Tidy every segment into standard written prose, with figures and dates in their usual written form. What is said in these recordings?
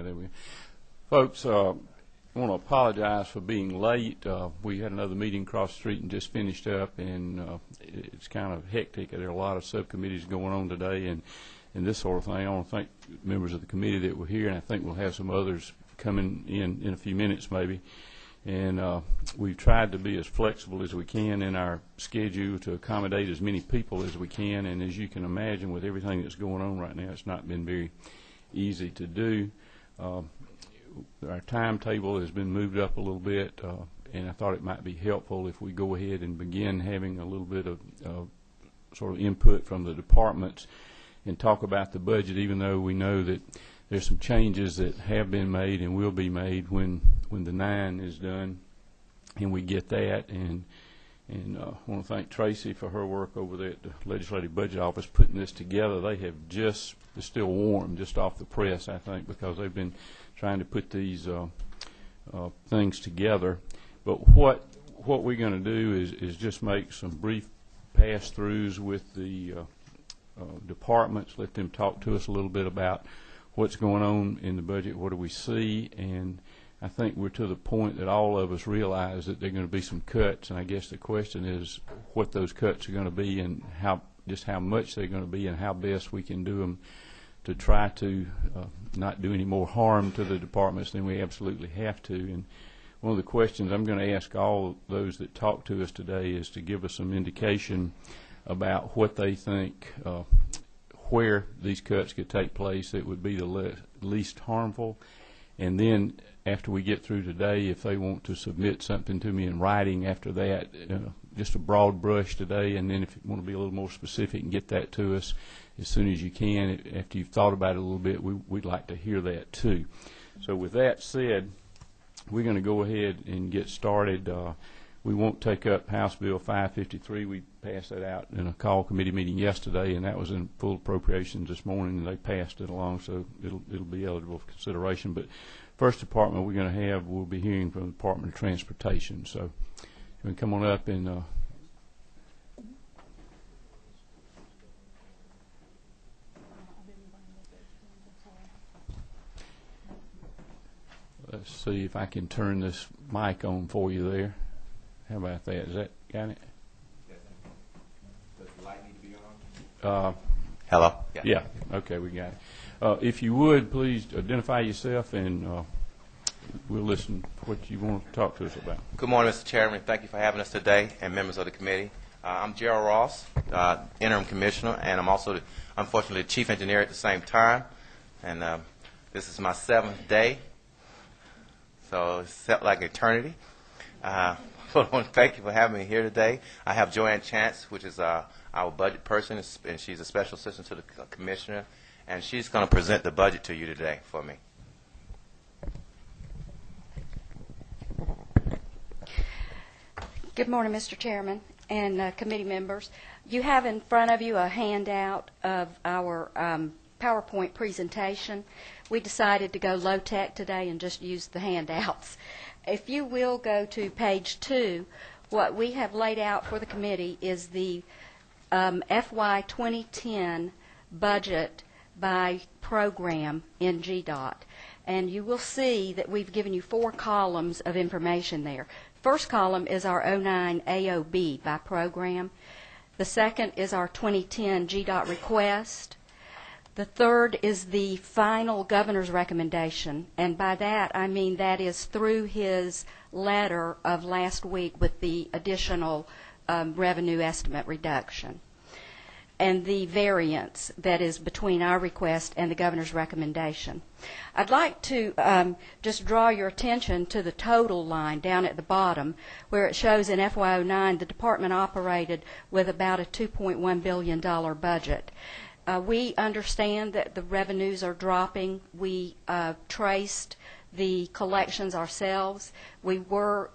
there we go. Folks, I want to apologize for being late. We had another meeting across the street and just finished up, and it's kind of hectic. There are a lot of subcommittees going on today and this sort of thing. I want to thank members of the committee that were here, and I think we'll have some others coming in a few minutes maybe. And we've tried to be as flexible as we can in our schedule to accommodate as many people as we can. And as you can imagine, with everything that's going on right now, it's not been very easy to do. Our timetable has been moved up a little bit, and I thought it might be helpful if we go ahead and begin having a little bit of sort of input from the departments and talk about the budget, even though we know that there's some changes that have been made and will be made when the 9 is done, and we get that. And I want to thank Tracy for her work over there at the Legislative Budget Office putting this together. They have it's still warm, just off the press, I think, because they've been trying to put these things together. But what we're going to do is just make some brief pass-throughs with the departments, let them talk to us a little bit about what's going on in the budget, what do we see, and I think we're to the point that all of us realize that there are going to be some cuts, and I guess the question is what those cuts are going to be and how much they're going to be and how best we can do them to try to not do any more harm to the departments than we absolutely have to. And one of the questions I'm going to ask all those that talk to us today is to give us some indication about what they think where these cuts could take place that would be the least harmful. And then after we get through today, if they want to submit something to me in writing after that, just a broad brush today, and then if you want to be a little more specific and get that to us as soon as you can, after you've thought about it a little bit, we'd like to hear that too. So with that said, we're going to go ahead and get started. We won't take up House Bill 553. We passed that out in a call committee meeting yesterday, and that was in full appropriations this morning, and they passed it along, so it'll be eligible for consideration. But first department we'll be hearing from the Department of Transportation. So you can come on up and let's see if I can turn this mic on for you there. How about that? Is that got it? Does the light need to be on? Hello? Yeah. Okay, we got it. If you would, please identify yourself, and we'll listen to what you want to talk to us about. Good morning, Mr. Chairman. Thank you for having us today, and members of the committee. I'm Gerald Ross, interim commissioner, and I'm also, unfortunately, the chief engineer at the same time. And this is my 7th day, so it's felt like eternity. So I want to thank you for having me here today. I have Joanne Chance, which is our budget person, and she's a special assistant to the commissioner, and she's going to present the budget to you today for me. Good morning, Mr. Chairman and committee members. You have in front of you a handout of our PowerPoint presentation. We decided to go low-tech today and just use the handouts. If you will go to page 2, what we have laid out for the committee is the FY 2010 budget by program in GDOT. And you will see that we've given you 4 columns of information there. First column is our 09 AOB by program. The second is our 2010 GDOT request. The third is the final governor's recommendation, and by that I mean that is through his letter of last week with the additional revenue estimate reduction, and the variance that is between our request and the governor's recommendation. I'd like to just draw your attention to the total line down at the bottom where it shows in FY09 the department operated with about a $2.1 billion budget. We understand that the revenues are dropping. We traced the collections ourselves. We were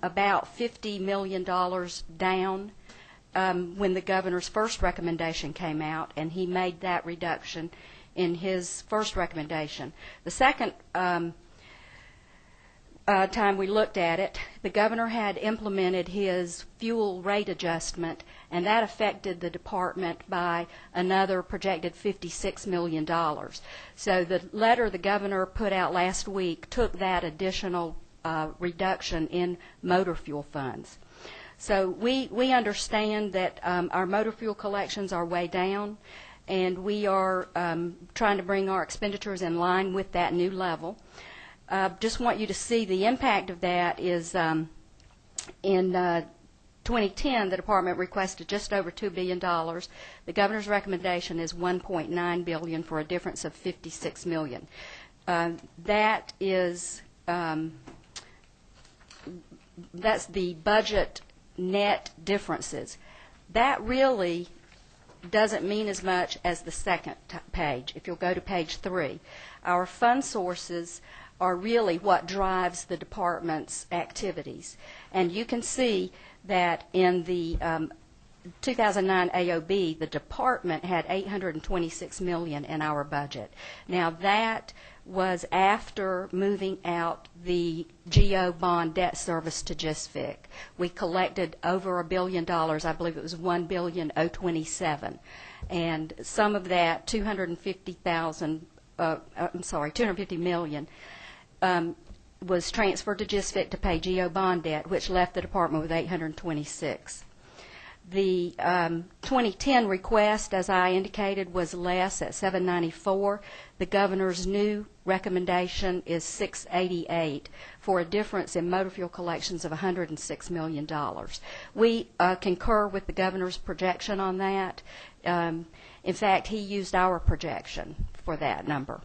about $50 million down when the governor's first recommendation came out, and he made that reduction in his first recommendation. The second time we looked at it, the governor had implemented his fuel rate adjustment, and that affected the department by another projected $56 million. So the letter the governor put out last week took that additional reduction in motor fuel funds. So we understand that our motor fuel collections are way down, and we are trying to bring our expenditures in line with that new level. Just want you to see the impact of that is in 2010, the department requested just over $2 billion. The governor's recommendation is $1.9 billion for a difference of $56 million. That is that's the budget net differences. That really doesn't mean as much as the second page. If you'll go to page 3, our fund sources are really what drives the department's activities. And you can see that in the 2009 AOB, the department had $826 million in our budget. Now that was after moving out the GO bond debt service to GISFIC. We collected over $1 billion. I believe it was $1,027,000, and some of that, $250 million, was transferred to GISFIC to pay GO bond debt, which left the department with $826. The 2010 request, as I indicated, was less at $794. The governor's new recommendation is $688 for a difference in motor fuel collections of $106 million. We concur with the governor's projection on that. In fact, he used our projection for that number.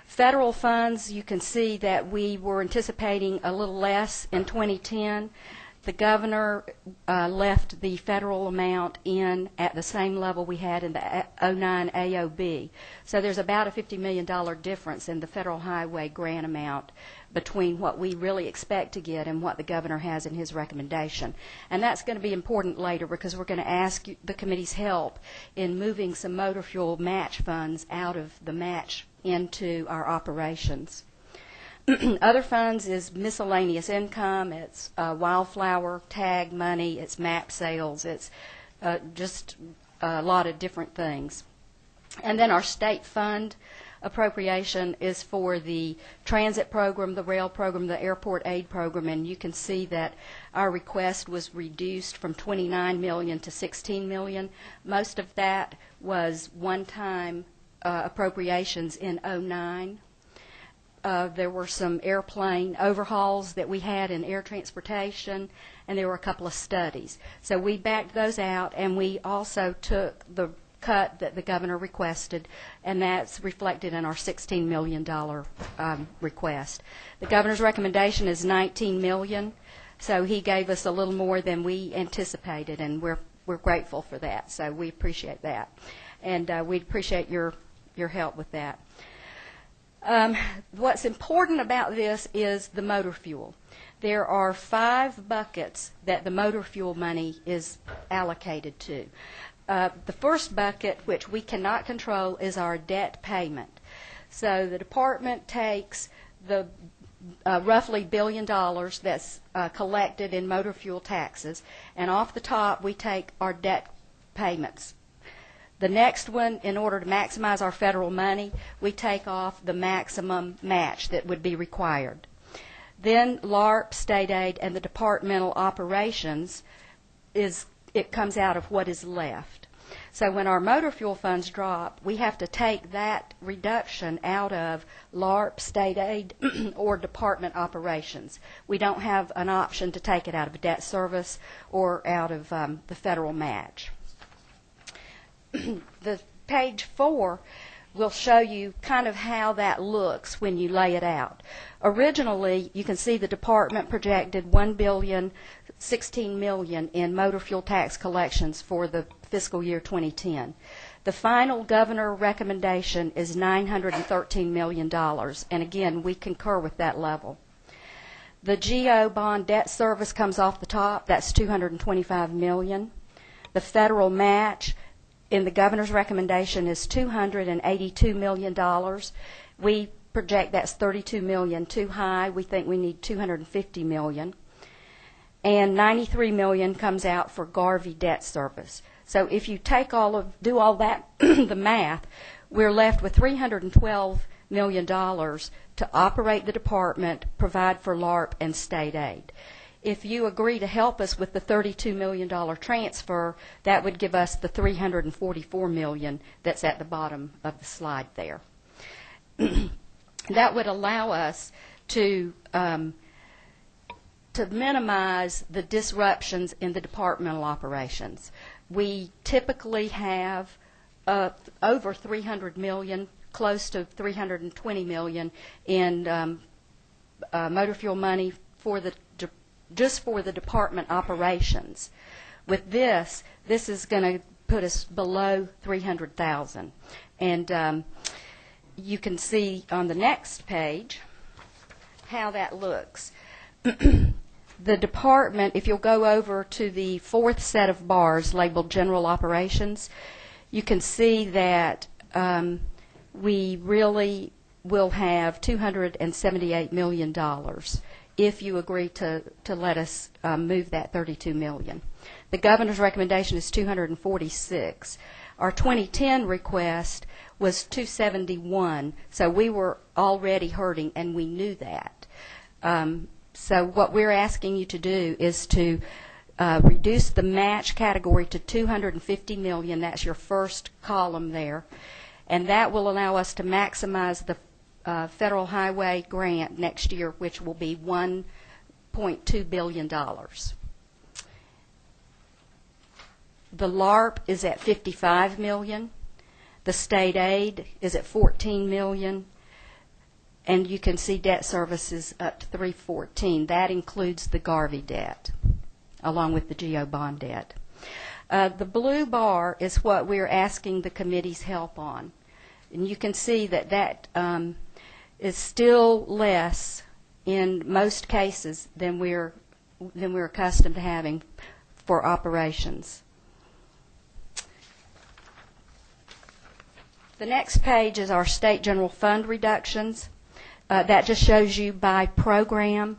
Federal funds, you can see that we were anticipating a little less in 2010. The governor left the federal amount in at the same level we had in the 09 AOB. So there's about a $50 million difference in the federal highway grant amount between what we really expect to get and what the governor has in his recommendation. And that's going to be important later, because we're going to ask the committee's help in moving some motor fuel match funds out of the match into our operations. Other funds is miscellaneous income. It's wildflower tag money. It's map sales. It's just a lot of different things. And then our state fund appropriation is for the transit program, the rail program, the airport aid program, and you can see that our request was reduced from $29 million to $16 million. Most of that was one-time appropriations in 09. There were some airplane overhauls that we had in air transportation, and there were a couple of studies. So we backed those out, and we also took the cut that the governor requested, and that's reflected in our $16 million request. The governor's recommendation is $19 million, so he gave us a little more than we anticipated, and we're grateful for that. So we appreciate that, and we'd appreciate your help with that. What's important about this is the motor fuel. There are 5 buckets that the motor fuel money is allocated to. The first bucket, which we cannot control, is our debt payment. So the department takes the roughly $1 billion that's collected in motor fuel taxes, and off the top we take our debt payments. The next one, in order to maximize our federal money, we take off the maximum match that would be required. Then LARP, state aid, and the departmental operations, it comes out of what is left. So when our motor fuel funds drop, we have to take that reduction out of LARP, state aid, or department operations. We don't have an option to take it out of debt service or out of the federal match. The page 4 will show you kind of how that looks when you lay it out. Originally, you can see the department projected $1,016,000,000 in motor fuel tax collections for the fiscal year 2010. The final governor recommendation is $913 million, and again, we concur with that level. The GO bond debt service comes off the top. That's $225 million. The federal match in the governor's recommendation is $282 million. We project that's $32 million too high. We think we need $250 million. and $93 million comes out for Garvey debt service. So if you do all that, the math, we're left with $312 million to operate the department, provide for LARP and state aid. If you agree to help us with the $32 million transfer, that would give us the $344 million that's at the bottom of the slide there. That would allow us to minimize the disruptions in the departmental operations. We typically have over $300 million, close to $320 million in motor fuel money just for the department operations. With this is going to put us below $300,000. And you can see on the next page how that looks. The department, if you'll go over to the fourth set of bars labeled General Operations, you can see that we really will have $278 million if you agree to let us move that $32 million. The governor's recommendation is $246. Our 2010 request was $271, so we were already hurting, and we knew that. So what we're asking you to do is to reduce the match category to $250 million. That's your first column there, and that will allow us to maximize the federal highway grant next year, which will be $1.2 billion. The LARP is at $55 million. The state aid is at $14 million. And you can see debt services up to $314. That includes the Garvey debt, along with the GO bond debt. The blue bar is what we're asking the committee's help on. And you can see that is still less in most cases than we're accustomed to having for operations. The next page is our state general fund reductions. That just shows you by program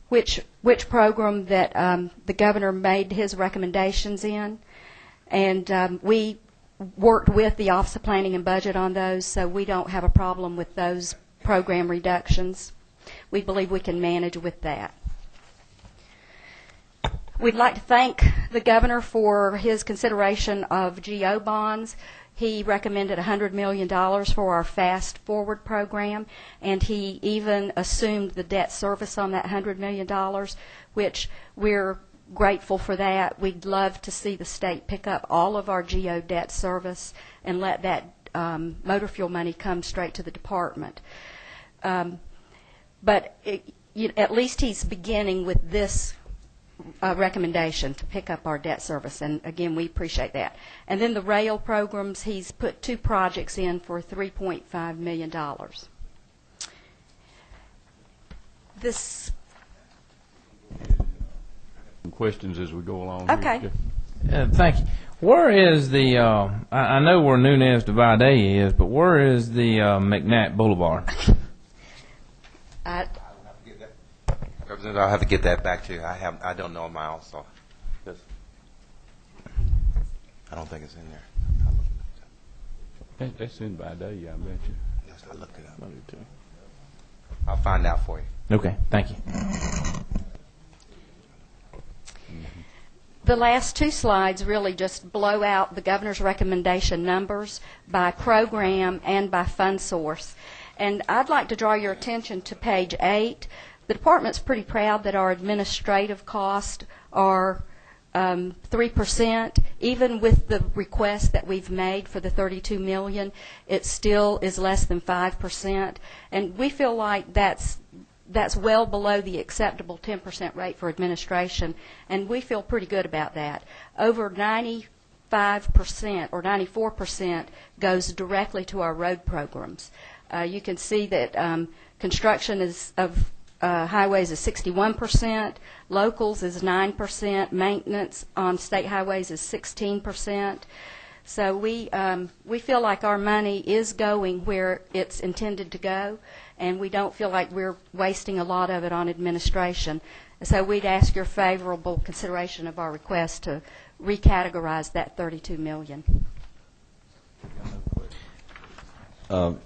which program that the governor made his recommendations in. And we worked with the Office of Planning and Budget on those, so we don't have a problem with those program reductions. We believe we can manage with that. We'd like to thank the governor for his consideration of GO bonds. He recommended $100 million for our Fast Forward program, and he even assumed the debt service on that $100 million, which we're grateful for that. We'd love to see the state pick up all of our GO debt service and let that motor fuel money come straight to the department. But at least he's beginning with this recommendation to pick up our debt service, and again, we appreciate that. And then the rail programs, he's put 2 projects in for $3.5 million. This questions as we go along. Okay. Thank you. Where is the, I know where Nunez to Vidalia is, but where is the McNatt Boulevard? Representative, I'll have to get that back to you. I don't know them also. I don't think it's in there. That's in Vidalia, I bet you. Yes, I looked it up. I'll find out for you. Okay, thank you. The last 2 slides really just blow out the governor's recommendation numbers by program and by fund source. And I'd like to draw your attention to page 8. The department's pretty proud that our administrative costs are 3%. Even with the request that we've made for the $32 million, it still is less than 5%. And we feel like that's well below the acceptable 10% rate for administration, and we feel pretty good about that. Over 95% or 94% goes directly to our road programs. You can see that construction of highways is 61%, locals is 9%, maintenance on state highways is 16%. So we feel like our money is going where it's intended to go, and we don't feel like we're wasting a lot of it on administration. So we'd ask your favorable consideration of our request to recategorize that $32 million.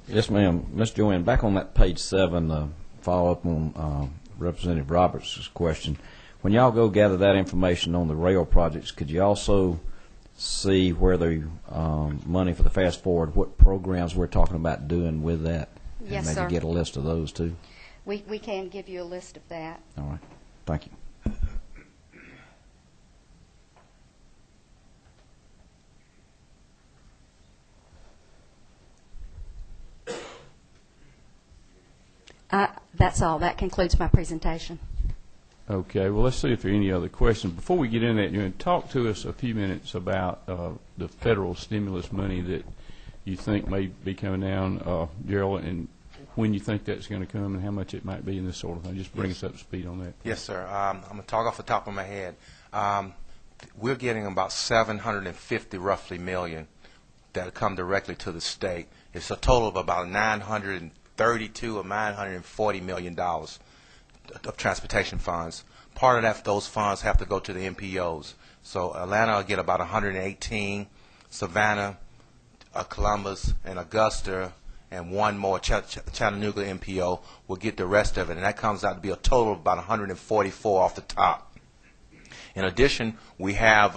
Yes, ma'am. Ms. Joanne, back on that page 7, follow up on Representative Roberts' question. When y'all go gather that information on the rail projects, could you also see where the money for the fast forward, what programs we're talking about doing with that? Yes, and sir. maybe get a list of those too. We can give you a list of that. All right. Thank you. That's all. That concludes my presentation. Okay, well, let's see if there are any other questions. Before we get into that, you want to talk to us a few minutes about the federal stimulus money that you think may be coming down, Gerald, and when you think that's going to come and how much it might be and this sort of thing. Just bring us up to speed on that. Yes, sir. I'm going to talk off the top of my head. We're getting about 750 roughly million that come directly to the state. It's a total of about 932 or 940 million dollars of transportation funds. Part of that, those funds have to go to the MPOs. So Atlanta will get about 118, Savannah, Columbus, and Augusta, and one more, Chattanooga MPO, will get the rest of it. And that comes out to be a total of about 144 off the top. In addition, we have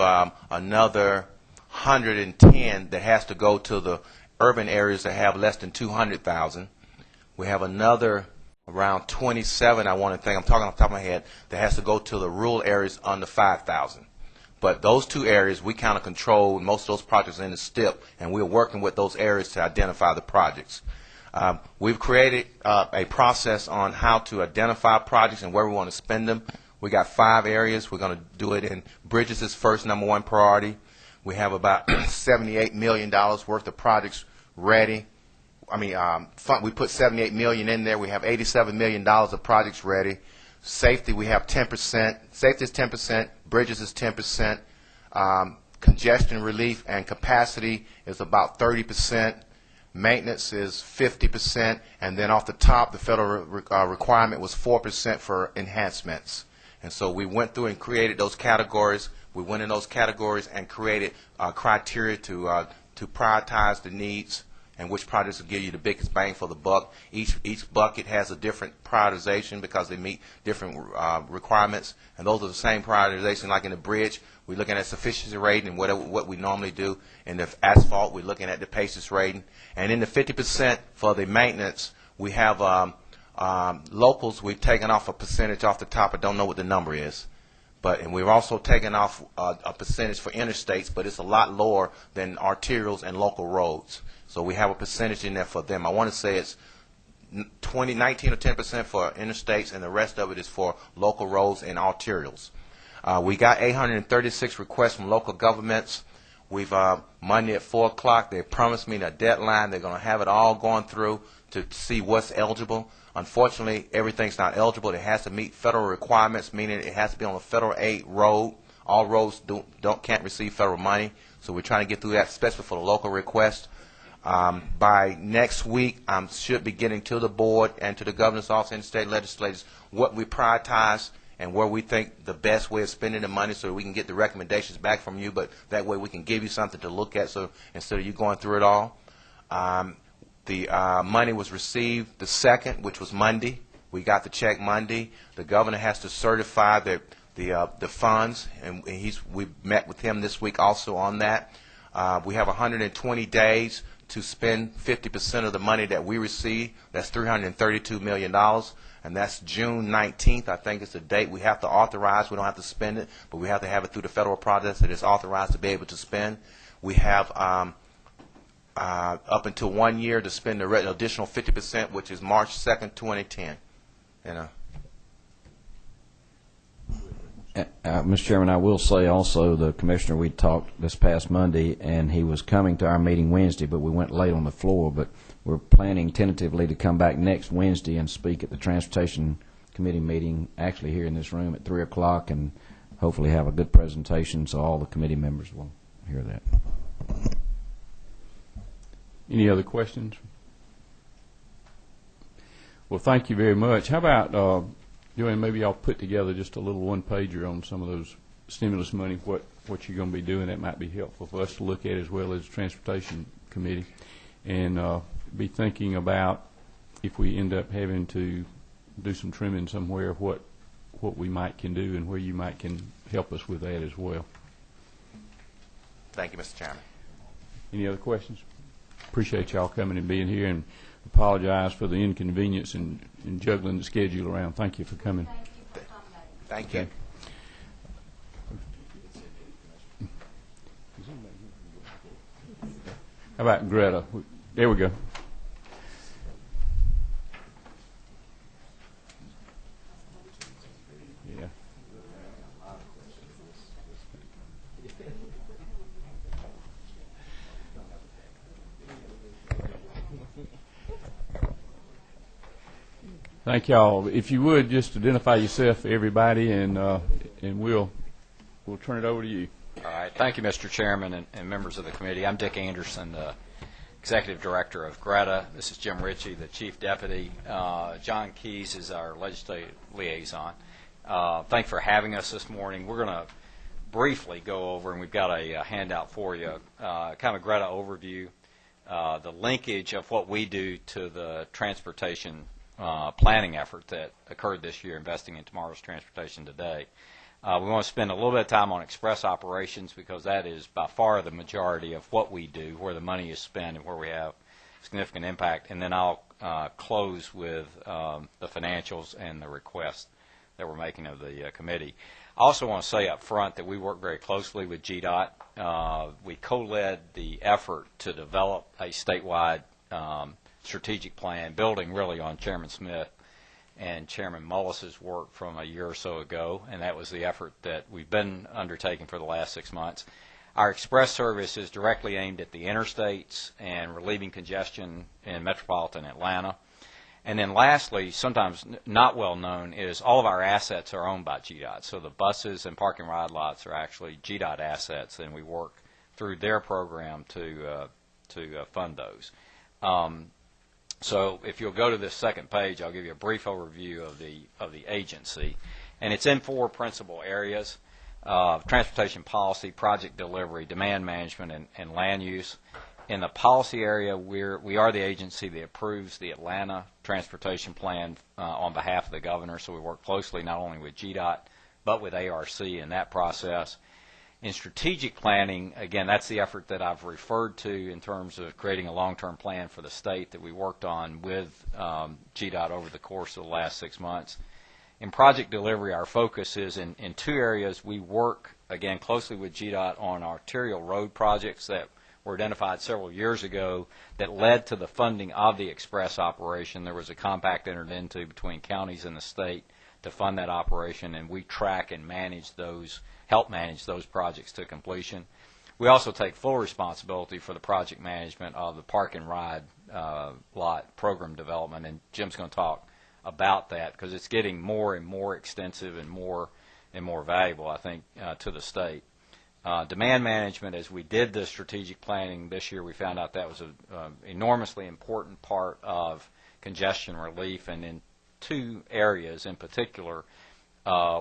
another 110 that has to go to the urban areas that have less than 200,000. We have another around 27, I'm talking off the top of my head, that has to go to the rural areas under 5,000. But those two areas, we kind of control most of those projects in the STIP, and we're working with those areas to identify the projects. We've created a process on how to identify projects and where we want to spend them. We got 5 areas. We're going to do it in bridges is first, number 1 priority. We have about $78 million worth of projects ready. We put $78 million in there. We have $87 million of projects ready. Safety, we have 10%. Safety is 10%. Bridges is 10%. Congestion relief and capacity is about 30%. Maintenance is 50%. And then off the top, the federal requirement was 4% for enhancements. And so we went through and created those categories. We went in those categories and created criteria to prioritize the needs and which projects will give you the biggest bang for the buck. Each bucket has a different prioritization because they meet different requirements, and those are the same prioritization. Like in the bridge, we're looking at sufficiency rating and what we normally do. In the asphalt, we're looking at the PACES rating. And in the 50% for the maintenance, we have locals. We've taken off a percentage off the top. I don't know what the number is. And we've also taken off a percentage for interstates, but it's a lot lower than arterials and local roads. So we have a percentage in there for them. I want to say it's 19 or 10% for interstates, and the rest of it is for local roads and arterials. We got 836 requests from local governments. We've Monday at 4 o'clock. They promised me a deadline. They're going to have it all going through to see what's eligible. Unfortunately, everything's not eligible. It has to meet federal requirements, meaning it has to be on a federal aid road. All roads can't receive federal money. So we're trying to get through that, especially for the local request. By next week, I should be getting to the board and to the governor's office and state legislators what we prioritize and where we think the best way of spending the money so we can get the recommendations back from you, but that way we can give you something to look at so instead of you going through it all. The money was received the 2nd, which was Monday. We got the check Monday. The governor has to certify the funds, and we met with him this week also on that. We have 120 days to spend 50% of the money that we receive. That's $332 million, and that's June 19th. I think it's the date we have to authorize. We don't have to spend it, but we have to have it through the federal process that it's authorized to be able to spend. We have up until 1 year to spend the additional 50%, which is March 2nd, 2010. Mr. Chairman, I will say also the commissioner, we talked this past Monday, and he was coming to our meeting Wednesday, but we went late on the floor. But we're planning tentatively to come back next Wednesday and speak at the Transportation Committee meeting, actually here in this room at 3 o'clock, and hopefully have a good presentation so all the committee members will hear that. Any other questions? Well, thank you very much. How about Joanne, maybe I'll put together just a little one-pager on some of those stimulus money, what you're going to be doing. That might be helpful for us to look at, as well as the Transportation Committee, and be thinking about if we end up having to do some trimming somewhere, what we might can do and where you might can help us with that as well. Thank you, Mr. Chairman. Any other questions? Appreciate y'all coming and being here, and apologize for the inconvenience in juggling the schedule around. Thank you for coming. Thank you. How about Greta? There we go. Yeah. Thank y'all. If you would, just identify yourself, everybody, and we'll turn it over to you. All right. Thank you, Mr. Chairman and members of the committee. I'm Dick Anderson, the Executive Director of GRETA. This is Jim Ritchie, the Chief Deputy. John Keyes is our Legislative Liaison. Thanks for having us this morning. We're going to briefly go over, and we've got a handout for you, kind of a GRETA overview, the linkage of what we do to the transportation planning effort that occurred this year, investing in tomorrow's transportation today. We want to spend a little bit of time on express operations because that is by far the majority of what we do, where the money is spent and where we have significant impact. And then I'll close with the financials and the request that we're making of the committee. I also want to say up front that we work very closely with GDOT. We co-led the effort to develop a statewide strategic plan, building really on Chairman Smith and Chairman Mullis's work from a year or so ago, and that was the effort that we've been undertaking for the last 6 months. Our express service is directly aimed at the interstates and relieving congestion in metropolitan Atlanta. And then lastly, sometimes not well known, is all of our assets are owned by GDOT. So the buses and parking ride lots are actually GDOT assets, and we work through their program to fund those. So if you'll go to this second page, I'll give you a brief overview of the agency. And it's in 4 principal areas: transportation policy, project delivery, demand management, and land use. In the policy area, we are the agency that approves the Atlanta Transportation Plan on behalf of the governor, so we work closely not only with GDOT but with ARC in that process. In strategic planning, again, that's the effort that I've referred to in terms of creating a long-term plan for the state that we worked on with GDOT over the course of the last 6 months. In project delivery, our focus is in 2 areas. We work, again, closely with GDOT on arterial road projects that were identified several years ago that led to the funding of the express operation. There was a compact entered into between counties and the state to fund that operation, and we track and manage those, help manage those projects to completion. We also take full responsibility for the project management of the park and ride lot program development, and Jim's going to talk about that because it's getting more and more extensive and more valuable, I think, to the state. Demand management, as we did the strategic planning this year, we found out that was an enormously important part of congestion relief, and in 2 areas in particular,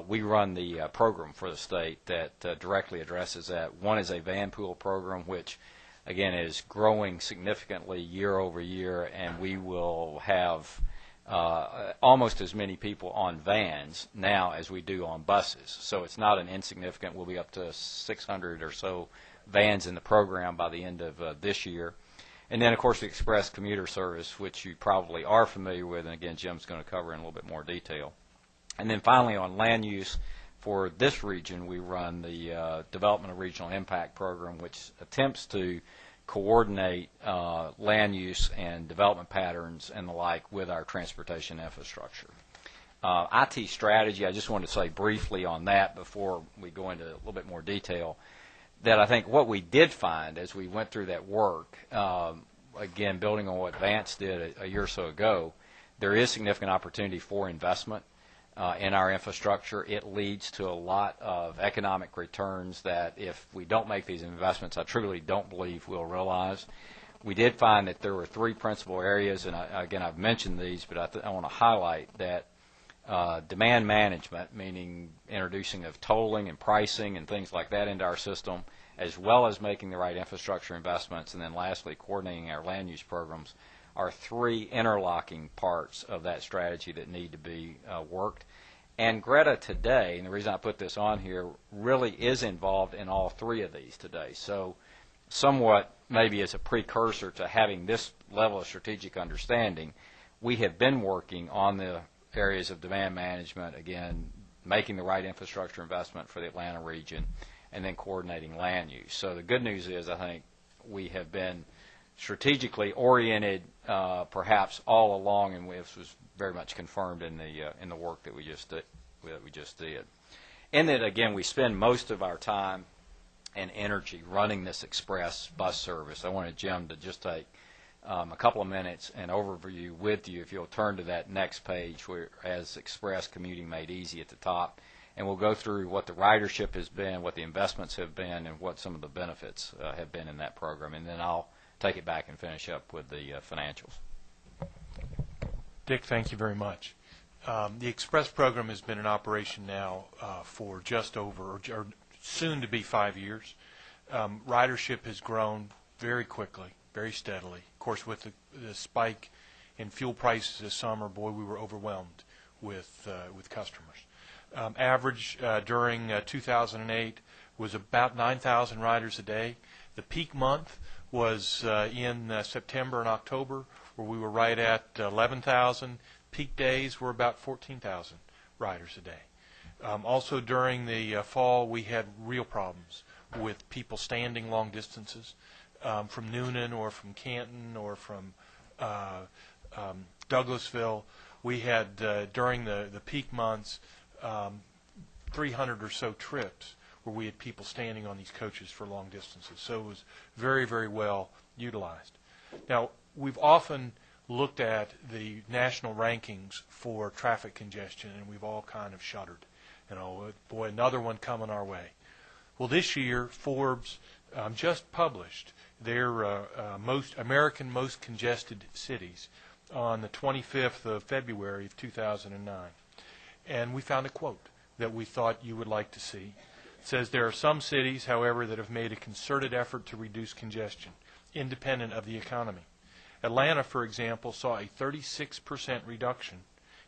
we run the program for the state that directly addresses that. One is a van pool program, which again is growing significantly year over year, and we will have almost as many people on vans now as we do on buses. So it's not an insignificant. We'll be up to 600 or so vans in the program by the end of this year. And then, of course, the express commuter service, which you probably are familiar with, and again, Jim's going to cover in a little bit more detail. And then finally, on land use, for this region, we run the Development of Regional Impact Program, which attempts to coordinate land use and development patterns and the like with our transportation infrastructure. IT strategy, I just wanted to say briefly on that before we go into a little bit more detail, that I think what we did find as we went through that work, again, building on what Vance did a year or so ago, there is significant opportunity for investment in our infrastructure. It leads to a lot of economic returns that if we don't make these investments, I truly don't believe we'll realize. We did find that there were 3 principal areas, and again, I've mentioned these, but I want to highlight that demand management, meaning introducing of tolling and pricing and things like that into our system, as well as making the right infrastructure investments, and then lastly, coordinating our land use programs, are three interlocking parts of that strategy that need to be worked. And Greta today, and the reason I put this on here, really is involved in all three of these today. So somewhat maybe as a precursor to having this level of strategic understanding, we have been working on the areas of demand management, again, making the right infrastructure investment for the Atlanta region, and then coordinating land use. So the good news is I think we have been strategically oriented perhaps all along, and this was very much confirmed in the work that we just did. And that, again, we spend most of our time and energy running this express bus service. I wanted Jim to just take a couple of minutes and overview with you. If you'll turn to that next page where as Express Commuting Made Easy at the top, and we'll go through what the ridership has been, what the investments have been, and what some of the benefits have been in that program. And then I'll take it back and finish up with the financials. Dick, thank you very much. The Express program has been in operation now for just over, or soon to be 5 years. Ridership has grown very quickly, very steadily. Of course, with the spike in fuel prices this summer, boy, we were overwhelmed with customers. Average during 2008 was about 9,000 riders a day. The peak month was in September and October, where we were right at 11,000. Peak days were about 14,000 riders a day. Also during the fall, we had real problems with people standing long distances from Noonan or from Canton or from Douglasville. We had, during the peak months, 300 or so trips where we had people standing on these coaches for long distances. So it was very, very well utilized. Now, we've often looked at the national rankings for traffic congestion, and we've all kind of shuddered. You know, boy, another one coming our way. Well, this year, Forbes just published their American Most Congested Cities on the 25th of February of 2009. And we found a quote that we thought you would like to see. It says, "There are some cities, however, that have made a concerted effort to reduce congestion, independent of the economy. Atlanta, for example, saw a 36% reduction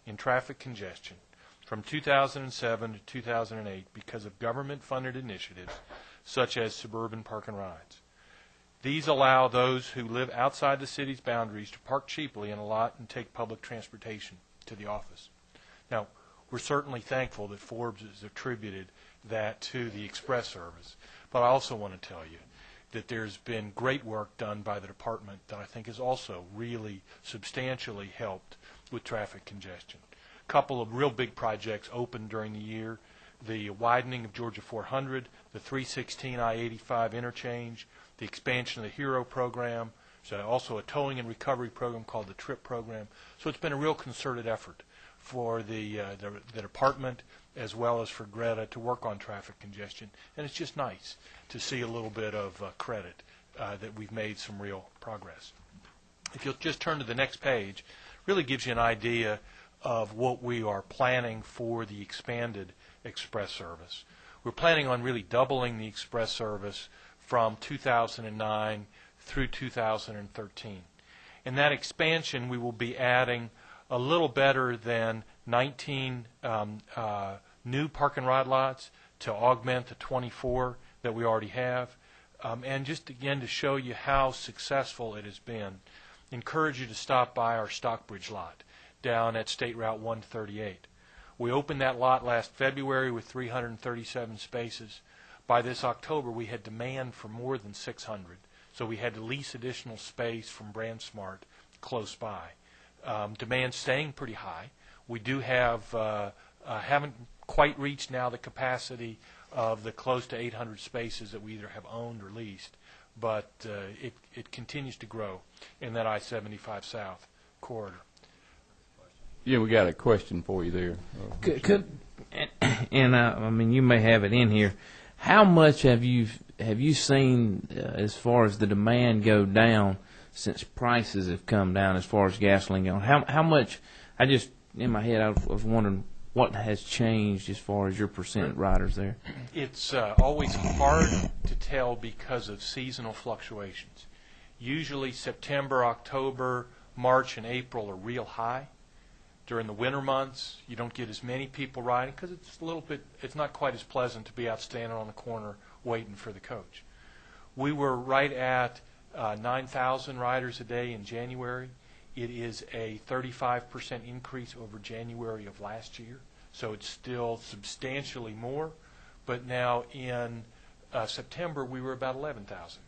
in traffic congestion from 2007 to 2008 because of government-funded initiatives such as suburban park and rides. These allow those who live outside the city's boundaries to park cheaply in a lot and take public transportation to the office." Now, we're certainly thankful that Forbes has attributed that to the Express service, but I also want to tell you that there's been great work done by the department that I think has also really substantially helped with traffic congestion. A couple of real big projects opened during the year: the widening of Georgia 400, the 316 I-85 interchange, the expansion of the HERO program, so also a towing and recovery program called the TRIP program. So it's been a real concerted effort for the department as well as for Greta to work on traffic congestion. And it's just nice to see a little bit of credit that we've made some real progress. If you'll just turn to the next page, really gives you an idea of what we are planning for the expanded Express service. We're planning on really doubling the Express service from 2009 through 2013. In that expansion, we will be adding a little better than 19 new park and ride lots to augment the 24 that we already have. And just again to show you how successful it has been, encourage you to stop by our Stockbridge lot down at State Route 138. We opened that lot last February with 337 spaces. By this October, we had demand for more than 600, so we had to lease additional space from BrandSmart close by. Demand staying pretty high. We do have haven't quite reached now the capacity of the close to 800 spaces that we either have owned or leased, but it continues to grow in that I-75 South corridor. Yeah, we got a question for you there. I mean, you may have it in here. How much have you seen as far as the demand go down since prices have come down as far as gasoline goes? How much? I just in my head, I was wondering what has changed as far as your percent riders there. It's always hard to tell because of seasonal fluctuations. Usually September, October, March, and April are real high. During the winter months, you don't get as many people riding because it's not quite as pleasant to be out standing on the corner waiting for the coach. We were right at 9,000 riders a day in January. It is a 35% increase over January of last year, so it's still substantially more. But now in September, we were about 11,000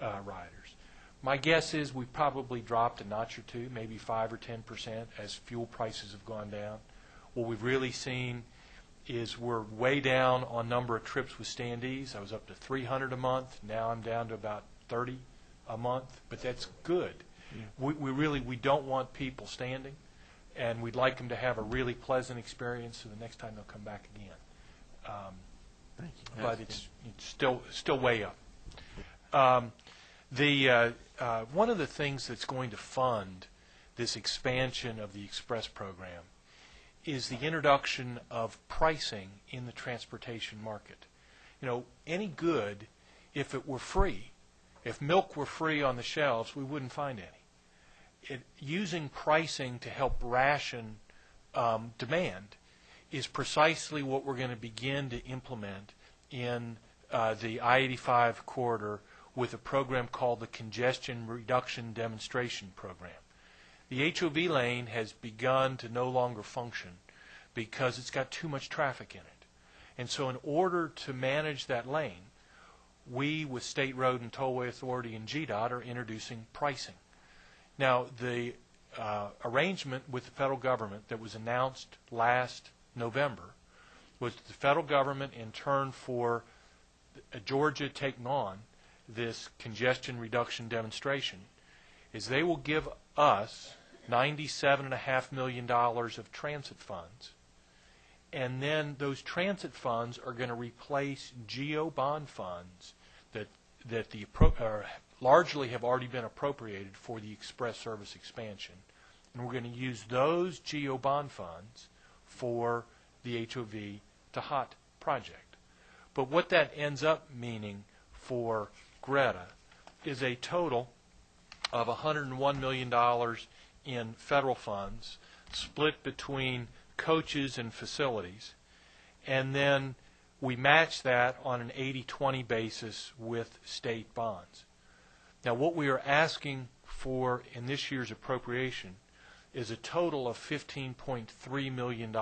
riders. My guess is we probably dropped a notch or two, maybe 5 or 10% as fuel prices have gone down. What we've really seen is we're way down on number of trips with standees. I was up to 300 a month. Now I'm down to about 30 a month, but that's good. Yeah. We don't want people standing, and we'd like them to have a really pleasant experience so the next time they'll come back again. Thank you. But it's still way up. One of the things that's going to fund this expansion of the Express program is the introduction of pricing in the transportation market. You know, any good, if it were free, if milk were free on the shelves, we wouldn't find any. Using pricing to help ration demand is precisely what we're going to begin to implement in the I-85 corridor with a program called the Congestion Reduction Demonstration Program. The HOV lane has begun to no longer function because it's got too much traffic in it. And so in order to manage that lane, we, with State Road and Tollway Authority and GDOT, are introducing pricing. Now, the arrangement with the federal government that was announced last November was the federal government, in turn for Georgia taking on this congestion reduction demonstration, is they will give us $97.5 million of transit funds, and then those transit funds are going to replace GO bond funds that largely have already been appropriated for the express service expansion, and we're going to use those GO bond funds for the HOV to HOT project. But what that ends up meaning for Greta is a total of $101 million in federal funds split between coaches and facilities, and then we match that on an 80-20 basis with state bonds. Now, what we are asking for in this year's appropriation is a total of $15.3 million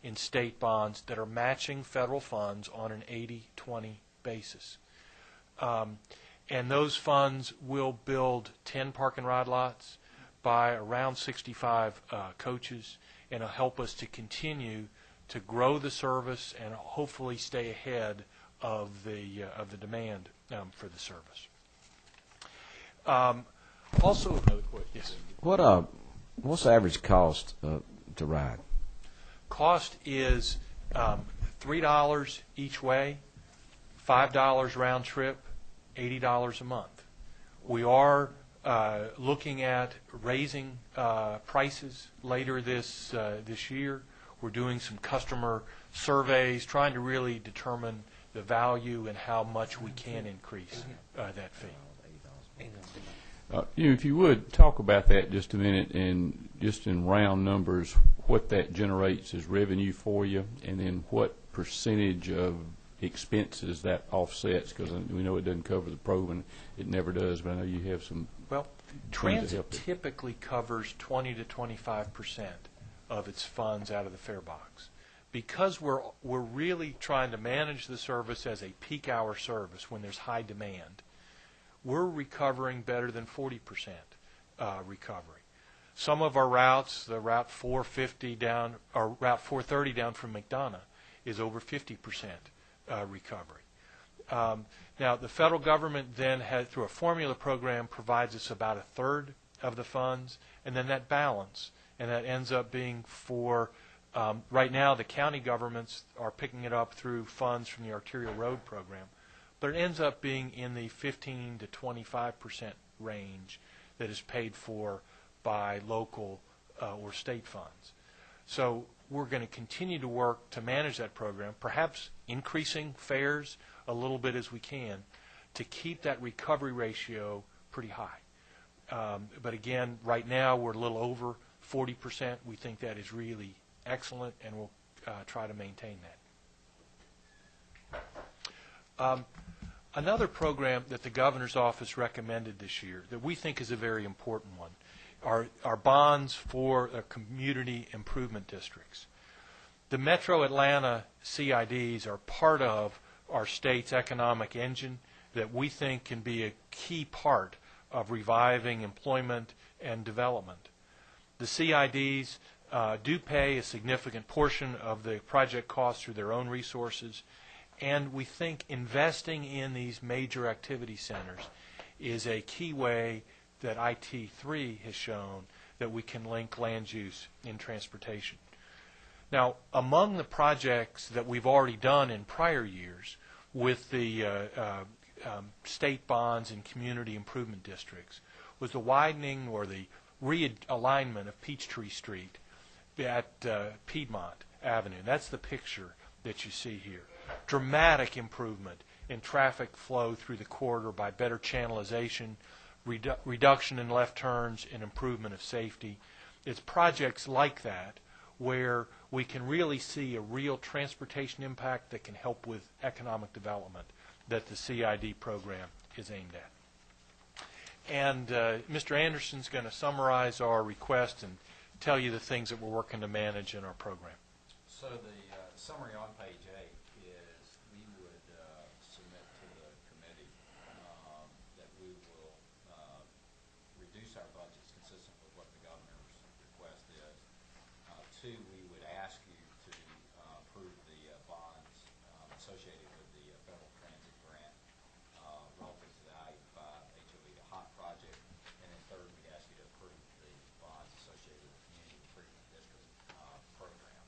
in state bonds that are matching federal funds on an 80-20 basis. And those funds will build 10 park and ride lots, buy around 65 coaches, and it'll help us to continue to grow the service and hopefully stay ahead of the demand for the service. Also, another question. Yes. What's the average cost to ride? Cost is $3 each way, $5 round trip, $80 a month. We are looking at raising prices later this year. We're doing some customer surveys, trying to really determine the value and how much we can increase that fee. If you would, talk about that just a minute, and just in round numbers, what that generates as revenue for you, and then what percentage of expenses that offsets, because we know it doesn't cover the program. It never does, but I know you have some. Well, transit typically covers 20 to 25% of its funds out of the fare box. Because we're really trying to manage the service as a peak hour service when there's high demand, we're recovering better than 40% recovery. Some of our routes, the Route 450 down, or Route 430 down from McDonough, is over 50% recovery. Now, the federal government then, through a formula program, provides us about a third of the funds, and then that balance, and that ends up being for, right now the county governments are picking it up through funds from the arterial road program, but it ends up being in the 15 to 25% range that is paid for by local or state funds. So we're going to continue to work to manage that program, perhaps increasing fares a little bit as we can, to keep that recovery ratio pretty high. But again, right now we're a little over 40%. We think that is really excellent, and we'll try to maintain that. Another program that the governor's office recommended this year that we think is a very important one are bonds for community improvement districts. The Metro Atlanta CIDs are part of our state's economic engine that we think can be a key part of reviving employment and development. The CIDs do pay a significant portion of the project costs through their own resources, and we think investing in these major activity centers is a key way that IT3 has shown that we can link land use in transportation. Now, among the projects that we've already done in prior years with the state bonds and community improvement districts was the widening or the realignment of Peachtree Street at Piedmont Avenue. That's the picture that you see here. Dramatic improvement in traffic flow through the corridor by better channelization, reduction in left turns, and improvement of safety. It's projects like that where we can really see a real transportation impact that can help with economic development that the CID program is aimed at. And Mr. Anderson's going to summarize our request and tell you the things that we're working to manage in our program. So the summary on page 8 is we would submit to the committee that we will reduce our budgets consistent with what the governor's request is. 2, we would ask you to approve the bonds associated with the federal transit grant relative to the I-85 HOV to HOT project. And then 3rd, we'd ask you to approve the bonds associated with the Community Improvement District program.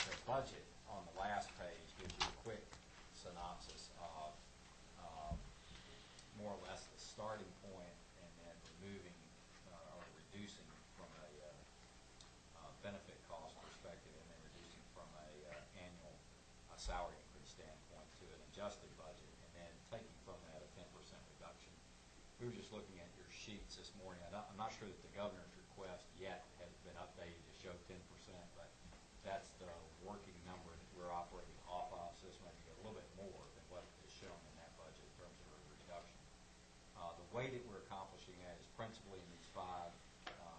The budget on the last page gives you a quick synopsis of more or less the starting point and then removing or reducing from a benefit cost perspective and then reducing from a annual salary increase standpoint to an adjusted budget and then taking from that a 10% reduction. We were just looking at your sheets this morning. I'm not sure that the governor's request yet has been updated to show 10%, but that's the working number that we're operating off of, so this might be a little bit more than what is shown in that budget in terms of a reduction. The way that we're accomplishing that is principally in these 5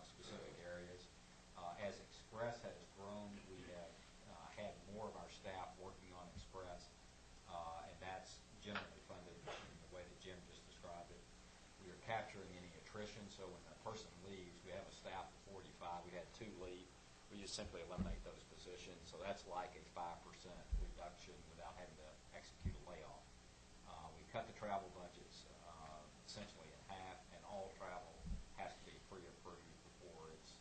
specific areas. As Express has grown, we have had more of our staff working on Express, and that's generally funded in the way that Jim just described it. We are capturing any attrition, so when a person leaves, we have a staff of 45. We had 2 leave. We just simply eliminate those positions, so that's like a 5% reduction without having to execute a layoff. We cut the travel budgets essentially in half, and all travel has to be pre-approved before it's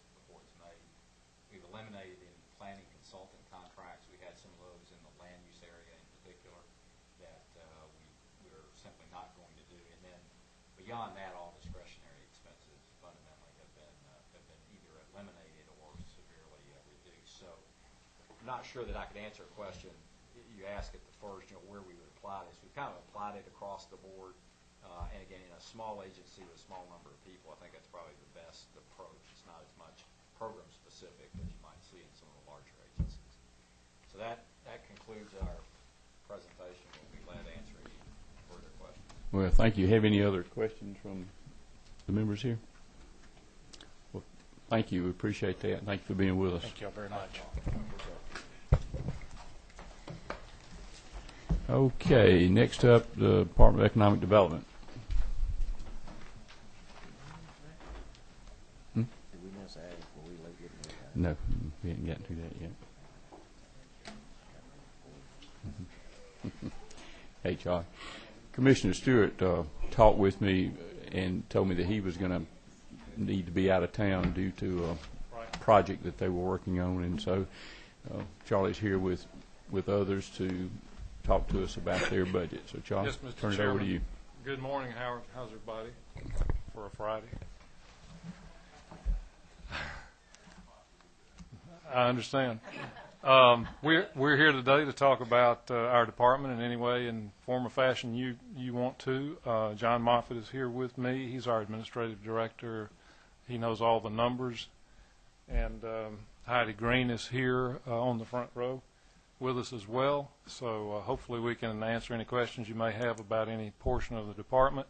made. We've eliminated any planning consultant contracts. We had some of those in the land use area in particular that we're simply not going to do. And then beyond that, all discretionary expenses fundamentally have been either eliminated or severely reduced. So I'm not sure that I could answer a question you asked at the first, where we would apply this. We've kind of applied it across the board. And again, in a small agency with a small number of people, I think that's probably the best approach. It's not as much program specific as you might see in some of the larger agencies. So that concludes our presentation. We'll be glad to answer any further questions. Well, thank you. Have any other questions from the members here? Well, thank you. We appreciate that. Thank you for being with us. Thank you all very much. Okay, next up, the Department of Economic Development. Did we miss ag? Were we late getting to that? No, we haven't gotten to that yet. HR. Commissioner Stewart talked with me and told me that he was going to need to be out of town due to a project that they were working on, and so Charlie's here with others to talk to us about their budget. So, Charlie, yes, Mr. turn it Chairman. over to you. Good morning, Howard. How's everybody for a Friday? I understand. We're here today to talk about our department in any way and form or fashion you want to. John Moffitt is here with me. He's our administrative director. He knows all the numbers. And Heidi Green is here on the front row with us as well. So hopefully we can answer any questions you may have about any portion of the department.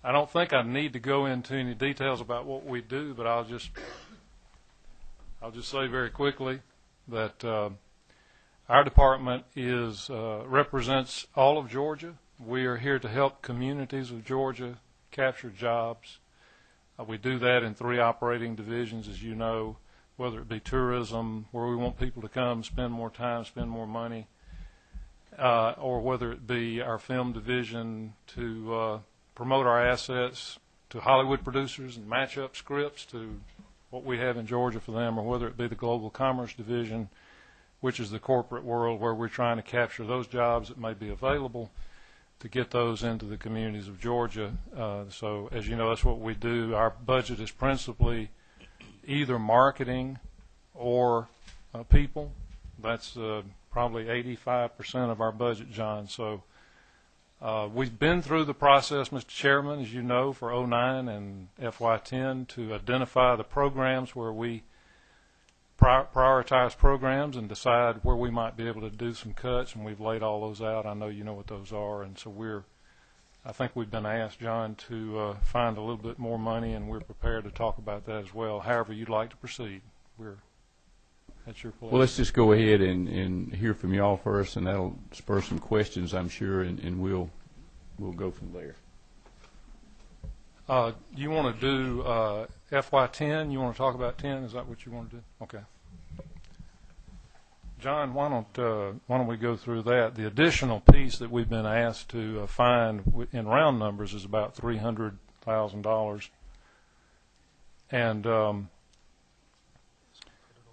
I don't think I need to go into any details about what we do, but I'll just say very quickly that our department represents all of Georgia. We are here to help communities of Georgia capture jobs. We do that in 3 operating divisions, as you know, whether it be tourism, where we want people to come, spend more time, spend more money, or whether it be our film division to promote our assets to Hollywood producers and match up scripts to what we have in Georgia for them, or whether it be the Global Commerce Division, which is the corporate world where we're trying to capture those jobs that may be available to get those into the communities of Georgia. So as you know, that's what we do. Our budget is principally either marketing or people. That's probably 85% of our budget, John. So we've been through the process, Mr. Chairman, as you know, for 09 and FY10 to identify the programs where we prioritize programs and decide where we might be able to do some cuts, and we've laid all those out. I know you know what those are, and so I think we've been asked, John, to find a little bit more money, and we're prepared to talk about that as well. However you'd like to proceed, that's your pleasure. Well, let's just go ahead and hear from you all first, and that'll spur some questions, I'm sure, and we'll go from there. You want to do FY10? You want to talk about 10? Is that what you want to do? Okay. John, why don't we go through that? The additional piece that we've been asked to find in round numbers is about $300,000, and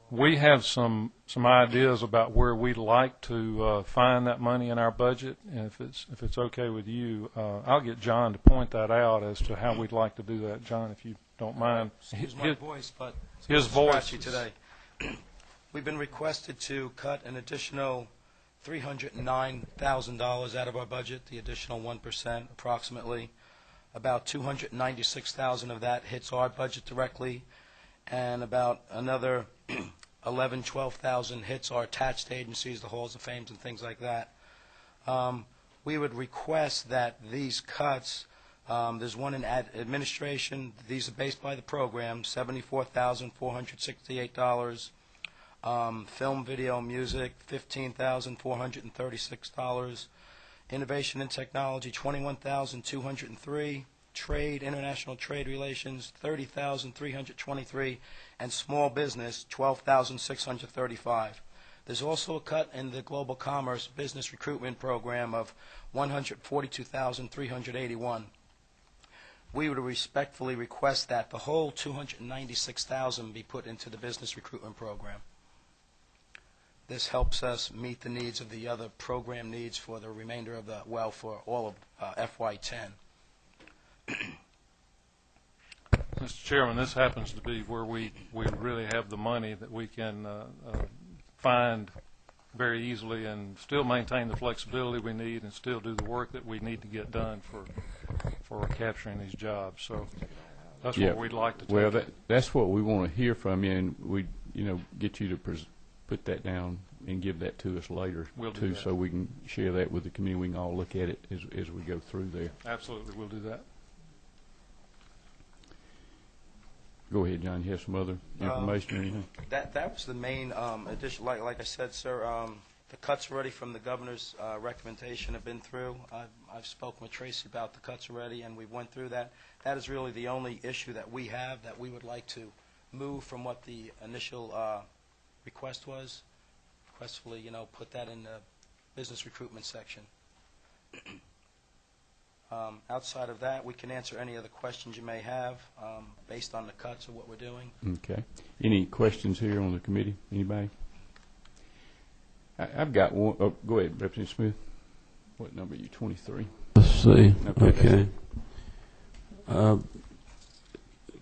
we have some ideas about where we'd like to find that money in our budget, and if it's okay with you, I'll get John to point that out as to how we'd like to do that. John, if you don't mind. Excuse my voice, but his voice today. We've been requested to cut an additional $309,000 out of our budget, the additional 1% approximately. About $296,000 of that hits our budget directly, and about another 12,000 hits our attached agencies, the halls of fames and things like that. We would request that these cuts, there's one in administration, these are based by the program, $74,468. Film, video, music, $15,436. Innovation and technology, $21,203. Trade, international trade relations, $30,323, and small business, $12,635. There's also a cut in the Global Commerce Business Recruitment Program of $142,381. We would respectfully request that the whole $296,000 be put into the Business Recruitment Program. This helps us meet the needs of the other program needs for the remainder of for all of FY10. Mr. Chairman, this happens to be where we really have the money that we can find very easily and still maintain the flexibility we need and still do the work that we need to get done for capturing these jobs. So that's what we'd like to do. Well, that's what we want to hear from you, and we get you to put that down and give that to us later, too, so we can share that with the community. We can all look at it as we go through there. Absolutely, we'll do that. Go ahead, John. You have some other information or anything? That was the main addition. Like I said, sir, the cuts already from the governor's recommendation have been through. I've spoken with Tracy about the cuts already, and we went through that. That is really the only issue that we have that we would like to move from what the initial request was. Requestfully, put that in the business recruitment section. Outside of that, we can answer any other questions you may have based on the cuts of what we're doing. Okay. Any questions here on the committee? Anybody? I've got one. Oh, go ahead, Representative Smith. What number are you, 23? Let's see. Okay.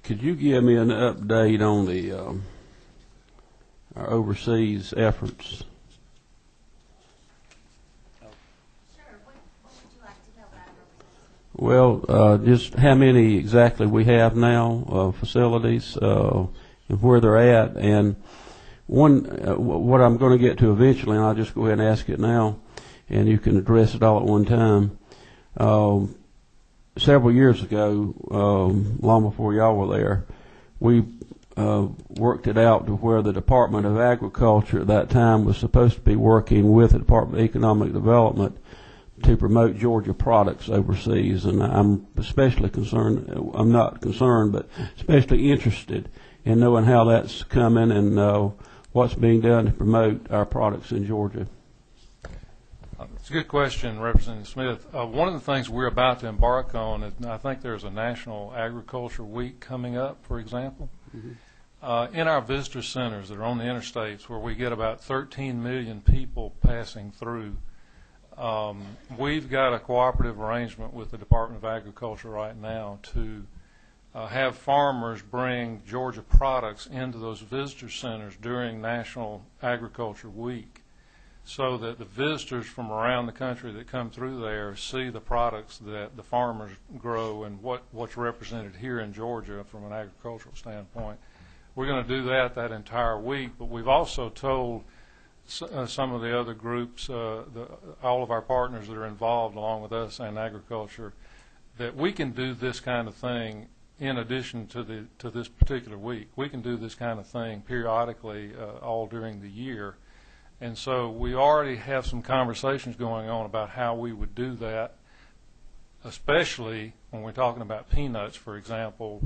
Could you give me an update on the our overseas efforts. Sure. What would you like to know about Well, just how many exactly we have now, facilities, and where they're at. And one, what I'm going to get to eventually, and I'll just go ahead and ask it now, and you can address it all at one time. Several years ago, long before y'all were there, we worked it out to where the Department of Agriculture at that time was supposed to be working with the Department of Economic Development to promote Georgia products overseas. And I'm especially concerned, I'm not concerned, but especially interested in knowing how that's coming and what's being done to promote our products in Georgia. It's a good question, Representative Smith. One of the things we're about to embark on is, I think there's a National Agriculture Week coming up, for example. Mm-hmm. In our visitor centers that are on the interstates, where we get about 13 million people passing through, we've got a cooperative arrangement with the Department of Agriculture right now to have farmers bring Georgia products into those visitor centers during National Agriculture Week, so that the visitors from around the country that come through there see the products that the farmers grow and what's represented here in Georgia from an agricultural standpoint. We're going to do that entire week, but we've also told some of the other groups, all of our partners that are involved along with us and agriculture, that we can do this kind of thing in addition to this particular week. We can do this kind of thing periodically all during the year. And so we already have some conversations going on about how we would do that, especially when we're talking about peanuts, for example.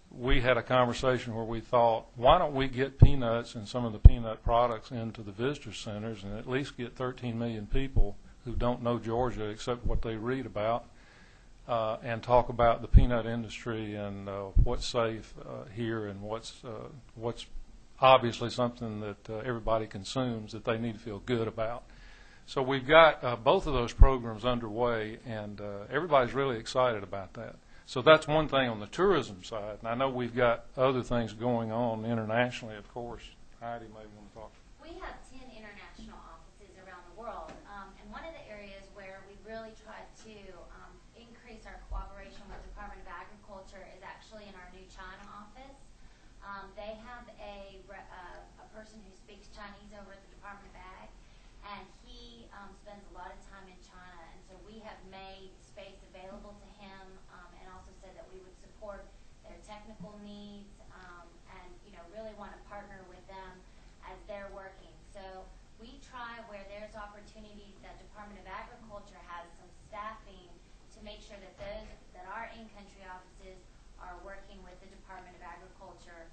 We had a conversation where we thought, why don't we get peanuts and some of the peanut products into the visitor centers and at least get 13 million people who don't know Georgia except what they read about, and talk about the peanut industry and what's safe here and what's obviously something that everybody consumes that they need to feel good about. So we've got both of those programs underway, and everybody's really excited about that. So that's one thing on the tourism side. And I know we've got other things going on internationally, of course. Heidi may want to talk. We have 10 international offices around the world, and one of the areas where we really tried to increase our cooperation with the Department of Agriculture is actually in our new China office. They have a person who speaks Chinese over at the Department of Ag, and he spends a lot of time in China, and so we have made space available to him, and also said that we would support their technical needs, and really want to partner with them as they're working. So we try, where there's opportunities that Department of Agriculture has some staffing, to make sure that our in-country offices are working with the Department of Agriculture,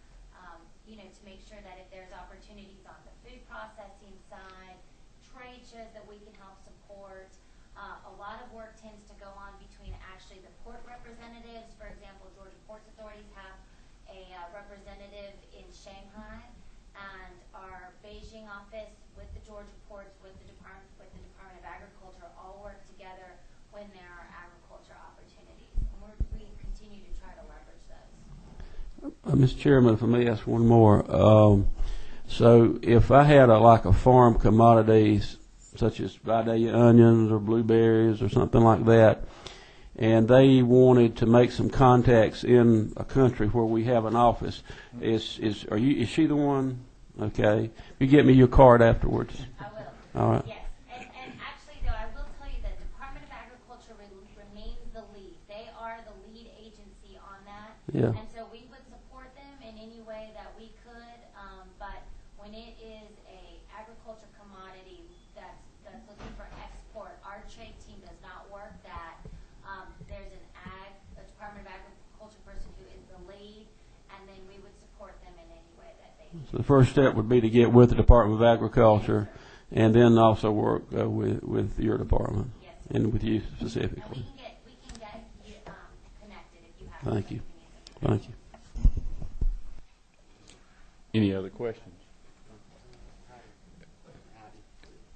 to make sure that if there's opportunities on the food processing side, trade shows that we can help support. A lot of work tends to go on between actually the port representatives. For example, Georgia Ports Authorities have a representative in Shanghai, and our Beijing office with the Georgia ports, with the Department of Agriculture, all work together when there are agriculture opportunities. And we continue to try to leverage those. Mr. Chairman, if I may ask one more. So if I had a farm commodities such as Vidalia onions or blueberries or something like that, and they wanted to make some contacts in a country where we have an office, is she the one? Okay. You get me your card afterwards. I will. All right. Yes. And actually, though, I will tell you that Department of Agriculture remains the lead. They are the lead agency on that. Yeah. And so we would support them in any way that we could, but when it is a agriculture commodity that's looking for export, our trade team does not work that. There's a Department of Agriculture person who is the lead, and then we would support them in any way that they need. So the first step would be to get with the Department of Agriculture, and then also work with your department, yes, and with you specifically. And we can get you connected if you have. Thank you. something Thank you. Any other questions?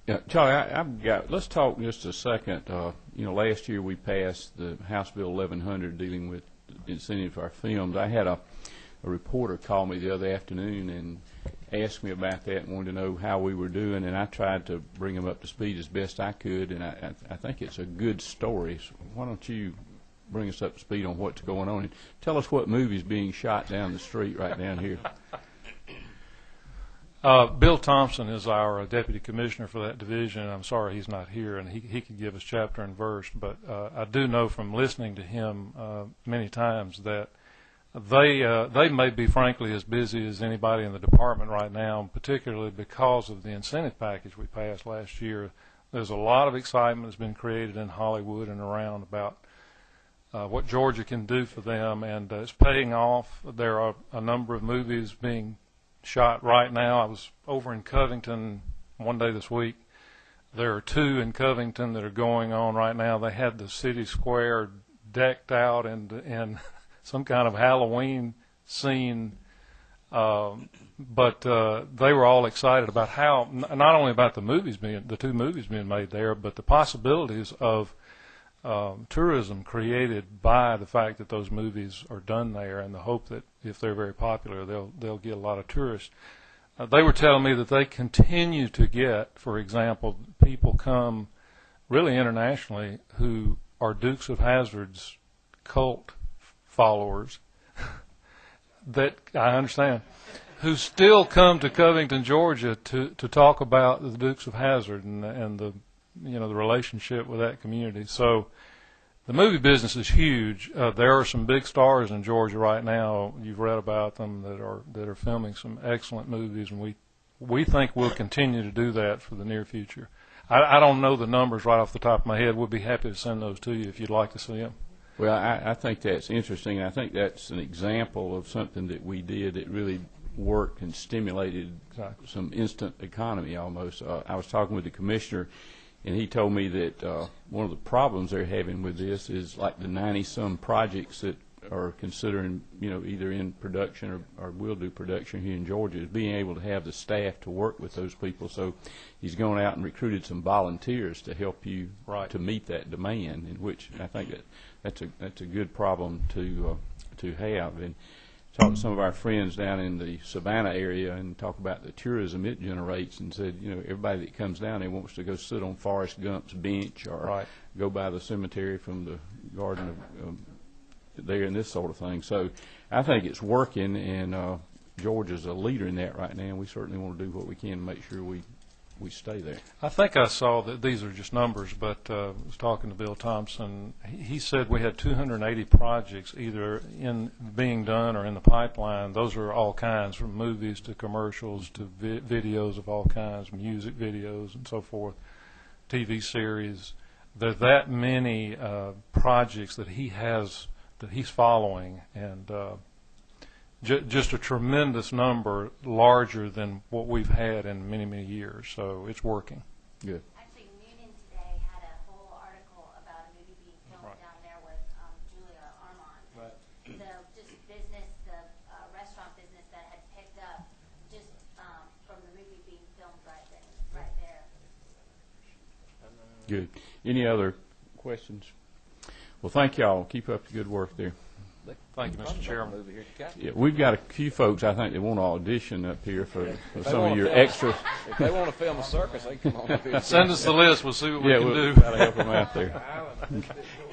Yeah, Charlie, let's talk just a second. Last year we passed the House Bill 1100 dealing with incentive for our films. I had a reporter call me the other afternoon and asked me about that and wanted to know how we were doing, and I tried to bring them up to speed as best I could, and I think it's a good story. So why don't you bring us up to speed on what's going on, and tell us what movie's being shot down the street right down here. Bill Thompson is our deputy commissioner for that division. I'm sorry he's not here, and he could give us chapter and verse, but I do know from listening to him many times that they may be, frankly, as busy as anybody in the department right now, particularly because of the incentive package we passed last year. There's a lot of excitement that's been created in Hollywood and around about what Georgia can do for them, and it's paying off. There are a number of movies being shot right now. I was over in Covington one day this week. There are 2 in Covington that are going on right now. They had the city square decked out in some kind of Halloween scene, but they were all excited about how, not only about the 2 movies being made there, but the possibilities of tourism created by the fact that those movies are done there, and the hope that if they're very popular, they'll get a lot of tourists. They were telling me that they continue to get, for example, people come really internationally who are Dukes of Hazzard's cult followers that I understand, who still come to Covington, Georgia to talk about the Dukes of Hazzard and the the relationship with that community. So the movie business is huge. There are some big stars in Georgia right now. You've read about them that are filming some excellent movies, and we think we'll continue to do that for the near future. I don't know the numbers right off the top of my head. We'd be happy to send those to you if you'd like to see them. Well, I think that's interesting. I think that's an example of something that we did that really worked and stimulated some instant economy almost. I was talking with the commissioner, and he told me that one of the problems they're having with this is like the 90-some projects that are considering, either in production or will do production here in Georgia, is being able to have the staff to work with those people. So he's gone out and recruited some volunteers to help you to meet that demand, in which I think that's a good problem to have. And talked to some of our friends down in the Savannah area and talk about the tourism it generates, and said, everybody that comes down there wants to go sit on Forrest Gump's bench or go by the cemetery from the Garden of there and this sort of thing. So I think it's working, and Georgia's a leader in that right now, and we certainly want to do what we can to make sure we stay there. I think I saw that these are just numbers, but I was talking to Bill Thompson. He said we had 280 projects either being done or in the pipeline. Those are all kinds, from movies to commercials to videos of all kinds, music videos and so forth, TV series. There are that many projects that he's following, and just a tremendous number, larger than what we've had in many, many years. So it's working. Good. Actually, Noonan today had a whole article about a movie being filmed down there with Julia Armand. Right. So just business, the restaurant business that had picked up just from the movie being filmed right there. Good. Any other questions? Well, thank y'all. Keep up the good work there. Thank you, Mr. Chairman. Yeah, we've got a few folks, I think, that want to audition up here for some of your extras. If they want to film a circus, they can come on up here. Send us the list. We'll see what we can do. Yeah, we'll try to help them out there.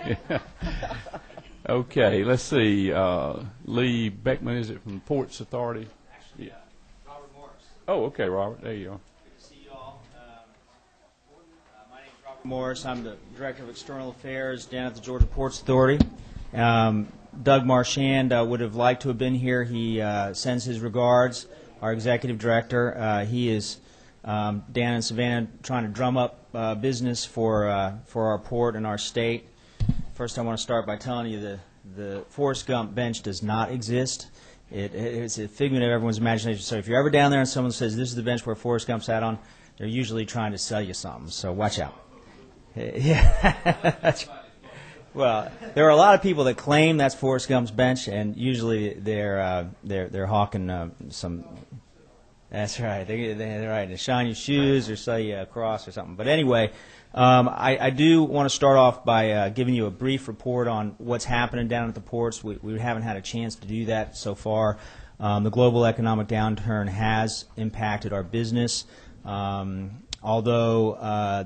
Yeah. Okay, let's see. Lee Beckman, is it from the Ports Authority? Actually, Robert Morris. Oh, okay, Robert. There you are. Good to see you all. My name is Robert Morris. I'm the Director of External Affairs down at the Georgia Ports Authority. Doug Marchand would have liked to have been here. He sends his regards. Our executive director, he is down in Savannah trying to drum up business for our port and our state. First, I want to start by telling you the Forrest Gump bench does not exist. It's a figment of everyone's imagination. So if you're ever down there and someone says this is the bench where Forrest Gump sat on, they're usually trying to sell you something. So watch out. Yeah. Well, there are a lot of people that claim that's Forrest Gump's bench, and usually they're hawking some. That's right. They're right. They shine your shoes or sell you a cross or something. But anyway, I do want to start off by giving you a brief report on what's happening down at the ports. We haven't had a chance to do that so far. The global economic downturn has impacted our business. Although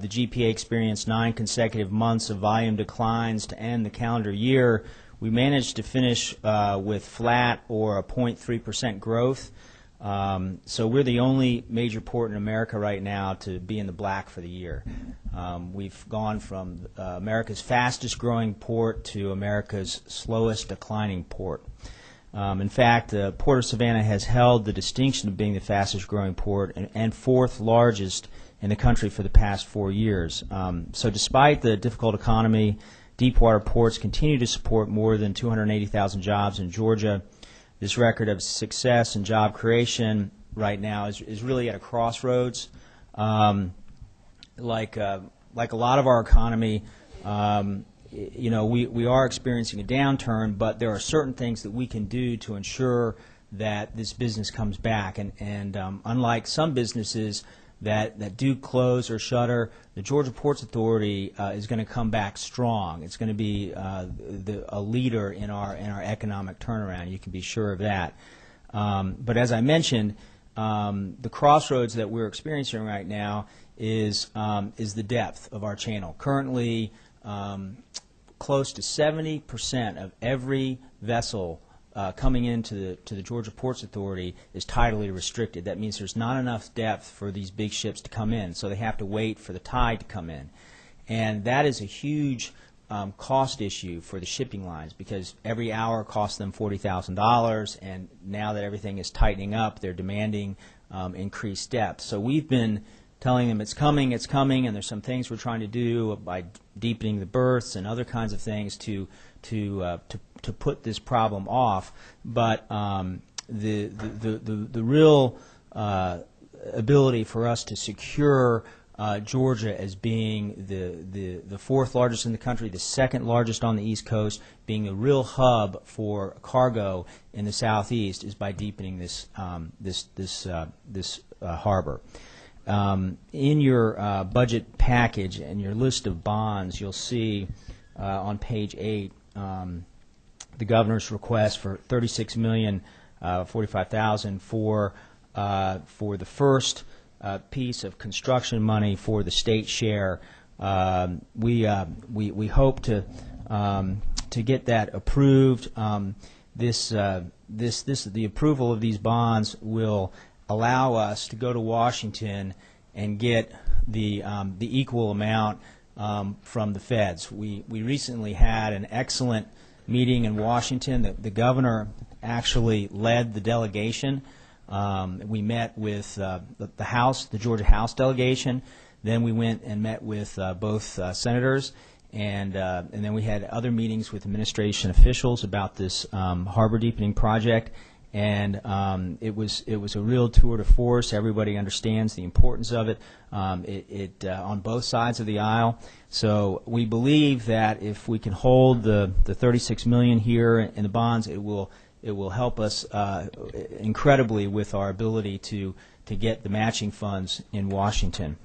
the GPA experienced 9 consecutive months of volume declines to end the calendar year, we managed to finish with flat or a 0.3% growth. So we're the only major port in America right now to be in the black for the year. We've gone from America's fastest growing port to America's slowest declining port. In fact, the Port of Savannah has held the distinction of being the fastest growing port and 4th largest in the country for the past 4 years. So despite the difficult economy, deepwater ports continue to support more than 280,000 jobs in Georgia. This record of success and job creation right now is really at a crossroads. Like a lot of our economy, we are experiencing a downturn, but there are certain things that we can do to ensure that this business comes back. And unlike some businesses that do close or shutter, the Georgia Ports Authority is going to come back strong. It's going to be a leader in our economic turnaround. You can be sure of that. But as I mentioned, the crossroads that we're experiencing right now is the depth of our channel. Currently, close to 70% of every vessel coming into the Georgia Ports Authority is tidally restricted. That means there's not enough depth for these big ships to come in, so they have to wait for the tide to come in. And that is a huge cost issue for the shipping lines, because every hour costs them $40,000, and now that everything is tightening up, they're demanding increased depth. So we've been telling them it's coming, and there's some things we're trying to do by deepening the berths and other kinds of things to put this problem off. But the real ability for us to secure Georgia as being the 4th largest in the country, the 2nd largest on the East Coast, being the real hub for cargo in the Southeast, is by deepening this harbor. In your budget package and your list of bonds, you'll see on page 8 the governor's request for $36,045,000 for the first piece of construction money for the state share. We hope to get that approved. The approval of these bonds will allow us to go to Washington and get the equal amount from the feds. We recently had an excellent meeting in Washington. The governor actually led the delegation. We met with the House, the Georgia House delegation. Then we went and met with both senators, and then we had other meetings with administration officials about this harbor deepening project. And it was a real tour de force. Everybody understands the importance of it. On both sides of the aisle. So we believe that if we can hold the $36 million here in the bonds, it will help us incredibly with our ability to get the matching funds in Washington.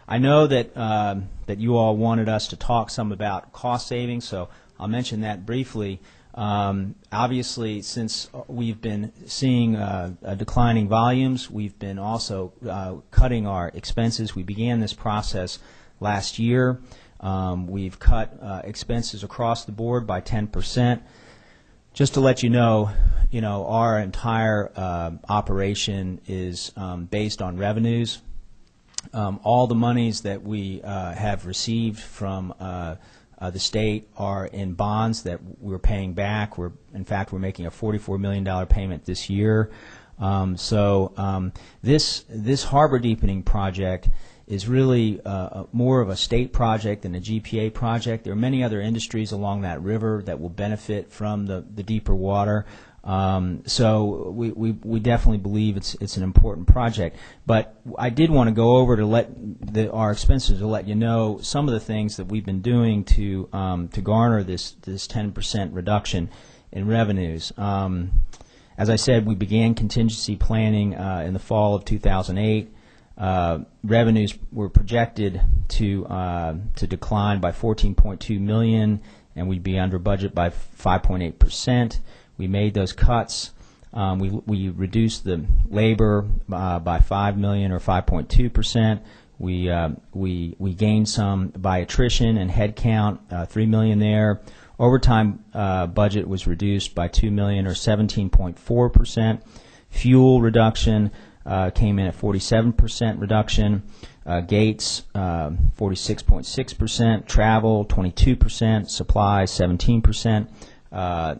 I know that you all wanted us to talk some about cost savings, so I'll mention that briefly. Obviously, since we've been seeing declining volumes, we've been also cutting our expenses. We began this process last year. We've cut expenses across the board by 10%. Just to let you know, our entire operation is based on revenues. All the monies that we have received from the state are in bonds that we're paying back. In fact, we're making a $44 million payment this year. This harbor deepening project is really more of a state project than a GPA project. There are many other industries along that river that will benefit from the deeper water. So we definitely believe it's an important project. But I did want to go over to let our expenses to let you know some of the things that we've been doing to garner this 10% reduction in revenues. As I said, we began contingency planning in the fall of 2008. Revenues were projected to decline by $14.2 million, and we'd be under budget by 5.8%. We made those cuts. We reduced the labor by $5 million or 5.2%. We gained some by attrition and headcount, $3 million there. Overtime budget was reduced by $2 million or 17.4%. Fuel reduction came in at 47% reduction. Gates, 46.6%. Travel, 22%. Supplies, 17%.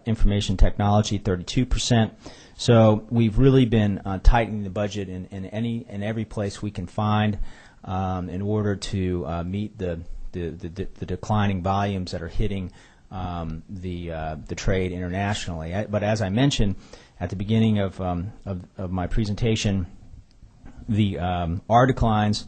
Information technology, 32%. So we've really been tightening the budget in every place we can find in order to meet the declining volumes that are hitting the trade internationally. But as I mentioned at the beginning of my presentation, our declines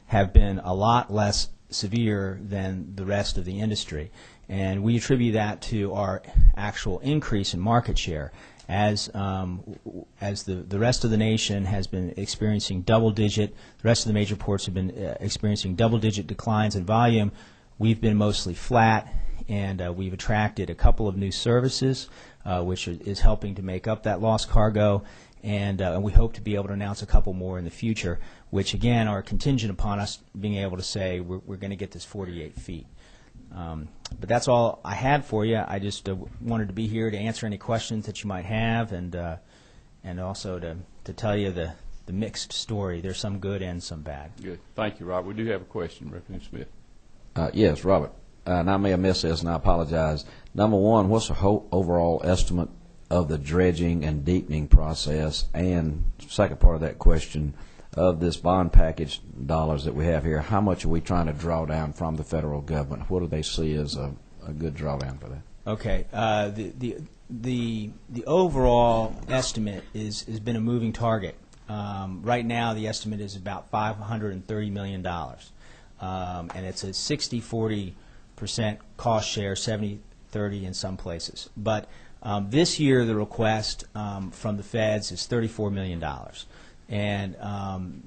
have been a lot less severe than the rest of the industry, and we attribute that to our actual increase in market share. As the rest of the nation has been experiencing the rest of the major ports have been experiencing double-digit declines in volume, we've been mostly flat, and we've attracted a couple of new services, which is helping to make up that lost cargo, and we hope to be able to announce a couple more in the future, which again are contingent upon us being able to say we're going to get this 48 feet. But that's all I had for you. I just wanted to be here to answer any questions that you might have, and also to tell you the mixed story. There's some good and some bad. Good. Thank you, Robert. We do have a question, Representative Smith. Yes, Robert. And I may have missed this, and I apologize. Number one, what's the whole overall estimate of the dredging and deepening process? And second part of that question, of this bond package dollars that we have here, how much are we trying to draw down from the federal government? What do they see as a good drawdown for that? Okay. The overall estimate has been a moving target. Right now, the estimate is about $530 million, and it's a 60-40% cost share, 70-30 in some places. But this year, the request from the feds is $34 million. And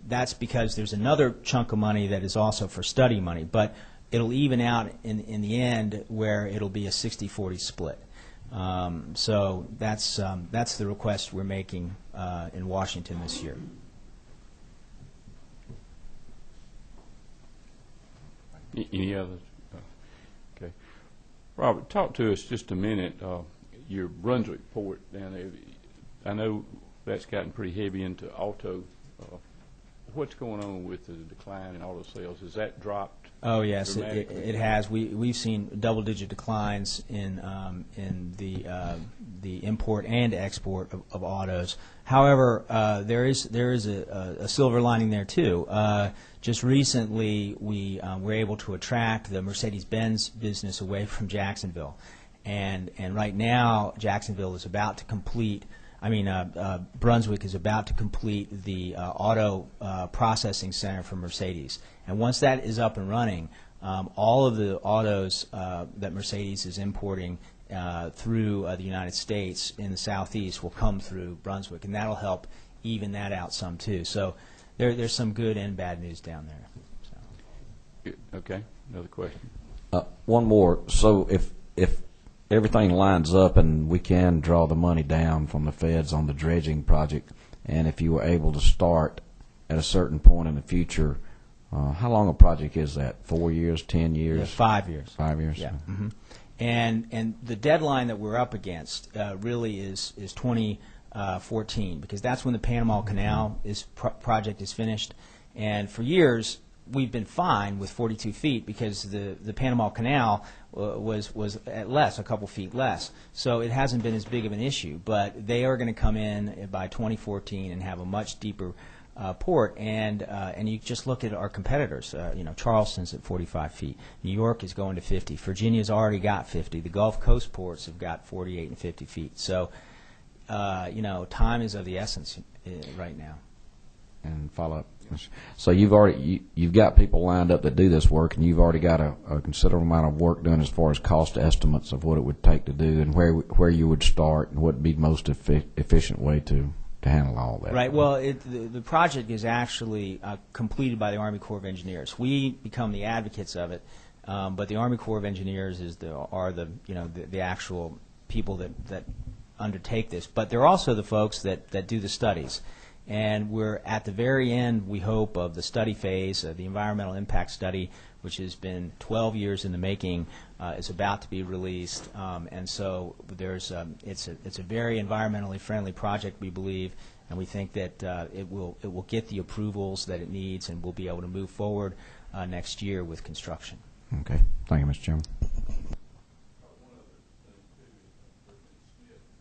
that's because there's another chunk of money that is also for study money, but it'll even out in the end where it'll be a 60-40 split. So that's the request we're making in Washington this year. Any others? Okay. Robert, talk to us just a minute. Your Brunswick port down there, I know that's gotten pretty heavy into auto. What's going on with the decline in auto sales? Has that dropped? Oh yes, it has. We've seen double-digit declines in the import and export of autos. However, there is a silver lining there too. Just recently, we were able to attract the Mercedes-Benz business away from Jacksonville, and right now Jacksonville is about to complete. Brunswick is about to complete the auto processing center for Mercedes. And once that is up and running, all of the autos that Mercedes is importing through the United States in the southeast will come through Brunswick, and that'll help even that out some too. So there's some good and bad news down there. So. Okay, another question. One more. So if everything lines up and we can draw the money down from the feds on the dredging project, and if you were able to start at a certain point in the future, how long a project is that? 4 years, 10 years? Yeah, 5 years. 5 years? Yeah. Mm-hmm. And the deadline that we're up against really is 2014, because that's when the Panama Canal project is finished. And for years, we've been fine with 42 feet because the Panama Canal was at less, a couple feet less. So it hasn't been as big of an issue. But they are going to come in by 2014 and have a much deeper port. And you just look at our competitors. Charleston's at 45 feet. New York is going to 50. Virginia's already got 50. The Gulf Coast ports have got 48 and 50 feet. So, time is of the essence right now. And follow up. So you've got people lined up that do this work, and you've already got a considerable amount of work done as far as cost estimates of what it would take to do, and where you would start, and what would be the most efficient way to handle all that. Right. Well, the project is actually completed by the Army Corps of Engineers. We become the advocates of it, but the Army Corps of Engineers are the actual people that undertake this. But they're also the folks that do the studies. And we're at the very end, we hope, of the study phase. The environmental impact study, which has been 12 years in the making, is about to be released. And so it's a very environmentally friendly project, we believe, and we think that it will get the approvals that it needs, and we'll be able to move forward next year with construction. Okay. Thank you, Mr.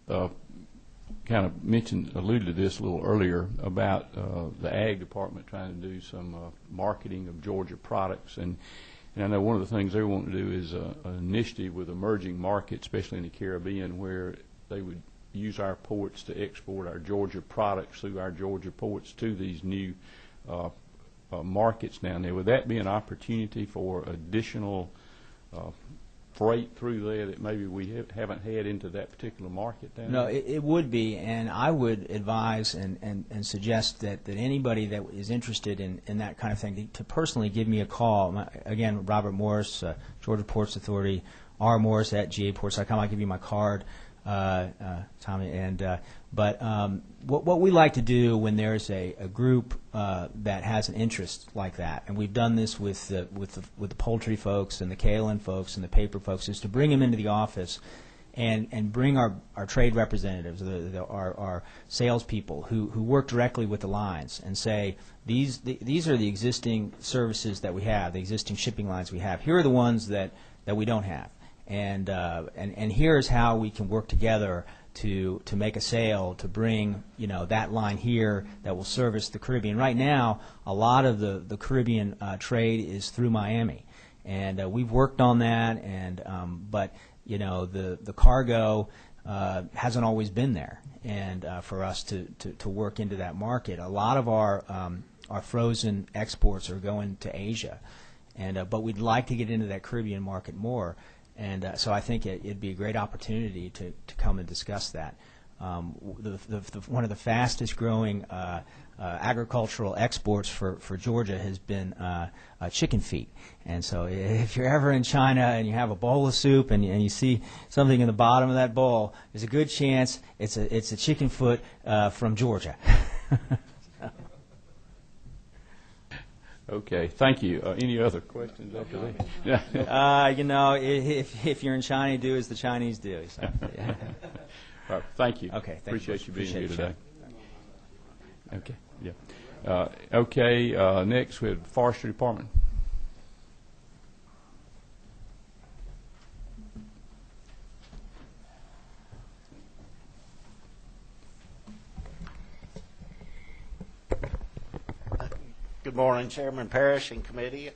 Chairman. Kind of alluded to this a little earlier about the Ag Department trying to do some marketing of Georgia products. And I know one of the things they want to do is an initiative with emerging markets, especially in the Caribbean, where they would use our ports to export our Georgia products through our Georgia ports to these new markets down there. Would that be an opportunity for additional freight through there that maybe we haven't had into that particular market down there? No, it would be, and I would advise and suggest that anybody that is interested in that kind of thing to personally give me a call. Again, Robert Morris, Georgia Ports Authority, rmorris@gaports.com. I'll give you my card, Tommy. But what we like to do when there's a group that has an interest like that, and we've done this with the poultry folks and the kaolin folks and the paper folks, is to bring them into the office and bring our trade representatives, our salespeople who work directly with the lines, and say, these are the existing services that we have, the existing shipping lines we have. Here are the ones that we don't have, and here's how we can work together to make a sale, to bring that line here that will service the Caribbean. Right now, a lot of the Caribbean trade is through Miami, and we've worked on that. But the cargo hasn't always been there, and for us to work into that market, a lot of our frozen exports are going to Asia, but we'd like to get into that Caribbean market more. And so I think it'd be a great opportunity to come and discuss that. One of the fastest growing agricultural exports for Georgia has been chicken feet. And so if you're ever in China and you have a bowl of soup and you see something in the bottom of that bowl, there's a good chance it's a chicken foot from Georgia. Okay, thank you. Any other questions after that? If you're in China, do as the Chinese do. So, yeah. All right, thank you. Okay, appreciate you being here today. Okay, yeah. Next we have the Forestry Department. Good morning, Chairman Parrish and committee.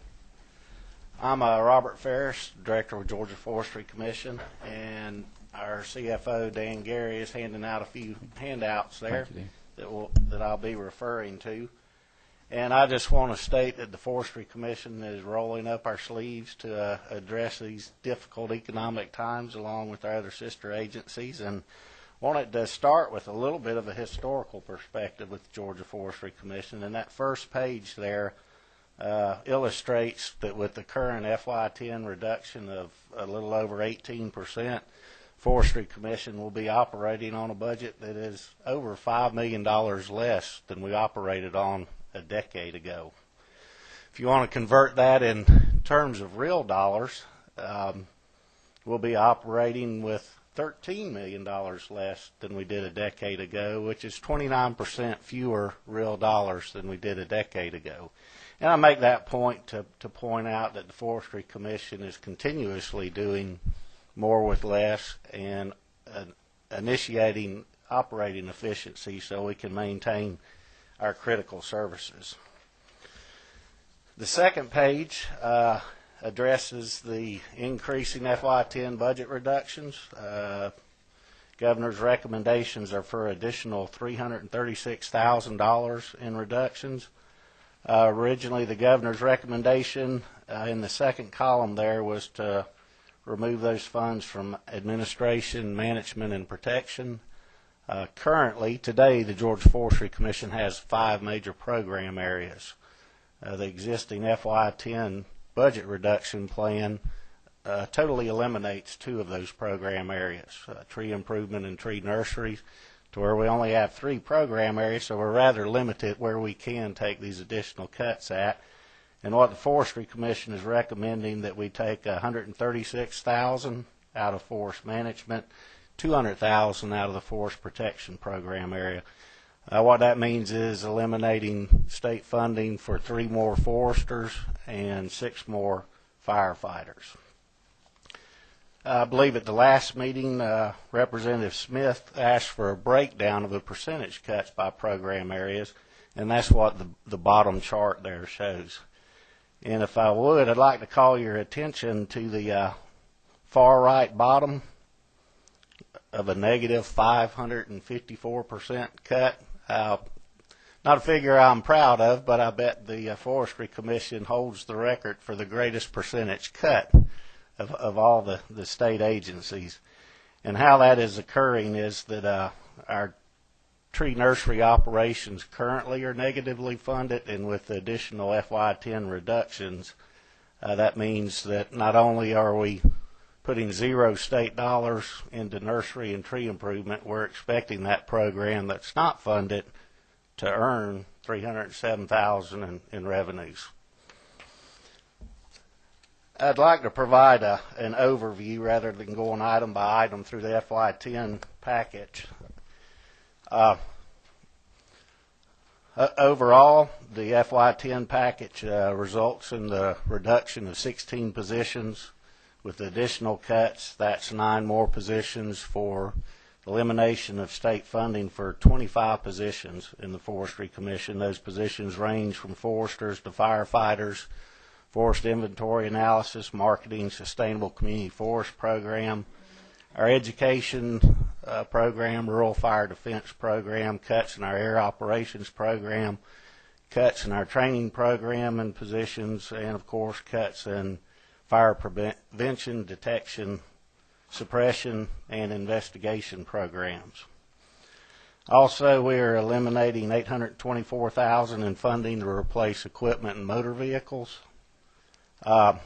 I'm Robert Ferris, Director of Georgia Forestry Commission, and our CFO, Dan Gary, is handing out a few handouts there that I'll be referring to. And I just want to state that the Forestry Commission is rolling up our sleeves to address these difficult economic times along with our other sister agencies, and wanted to start with a little bit of a historical perspective with the Georgia Forestry Commission. And that first page there illustrates that with the current FY10 reduction of a little over 18%, Forestry Commission will be operating on a budget that is over $5 million less than we operated on a decade ago. If you want to convert that in terms of real dollars, we'll be operating with $13 million less than we did a decade ago, which is 29% fewer real dollars than we did a decade ago. And I make that point to point out that the Forestry Commission is continuously doing more with less and initiating operating efficiency so we can maintain our critical services. The second page addresses the increasing FY10 budget reductions. Governor's recommendations are for additional $336,000 in reductions. Originally, the governor's recommendation in the second column there was to remove those funds from administration, management, and protection. Currently, today, the Georgia Forestry Commission has 5 major program areas. The existing FY10 budget reduction plan totally eliminates two of those program areas, tree improvement and tree nurseries, to where we only have 3 program areas, so we're rather limited where we can take these additional cuts at. And what the Forestry Commission is recommending, that we take $136,000 out of forest management, $200,000 out of the forest protection program area. What that means is eliminating state funding for 3 more foresters and 6 more firefighters. I believe at the last meeting, Representative Smith asked for a breakdown of the percentage cuts by program areas, and that's what the bottom chart there shows. And if I would, I'd like to call your attention to the far right bottom of a negative 554% cut. Not a figure I'm proud of, but I bet the Forestry Commission holds the record for the greatest percentage cut of all the state agencies. And how that is occurring is that our tree nursery operations currently are negatively funded, and with the additional FY10 reductions, that means that not only are we putting 0 state dollars into nursery and tree improvement, we're expecting that program that's not funded to earn $307,000 in revenues. I'd like to provide an overview rather than going item by item through the FY10 package. Overall, the FY10 package results in the reduction of 16 positions. With additional cuts, that's 9 more positions for elimination of state funding for 25 positions in the Forestry Commission. Those positions range from foresters to firefighters, forest inventory analysis, marketing, sustainable community forest program, our education program, rural fire defense program, cuts in our air operations program, cuts in our training program and positions, and of course cuts in fire prevention, detection, suppression, and investigation programs. Also, we are eliminating $824,000 in funding to replace equipment and motor vehicles. I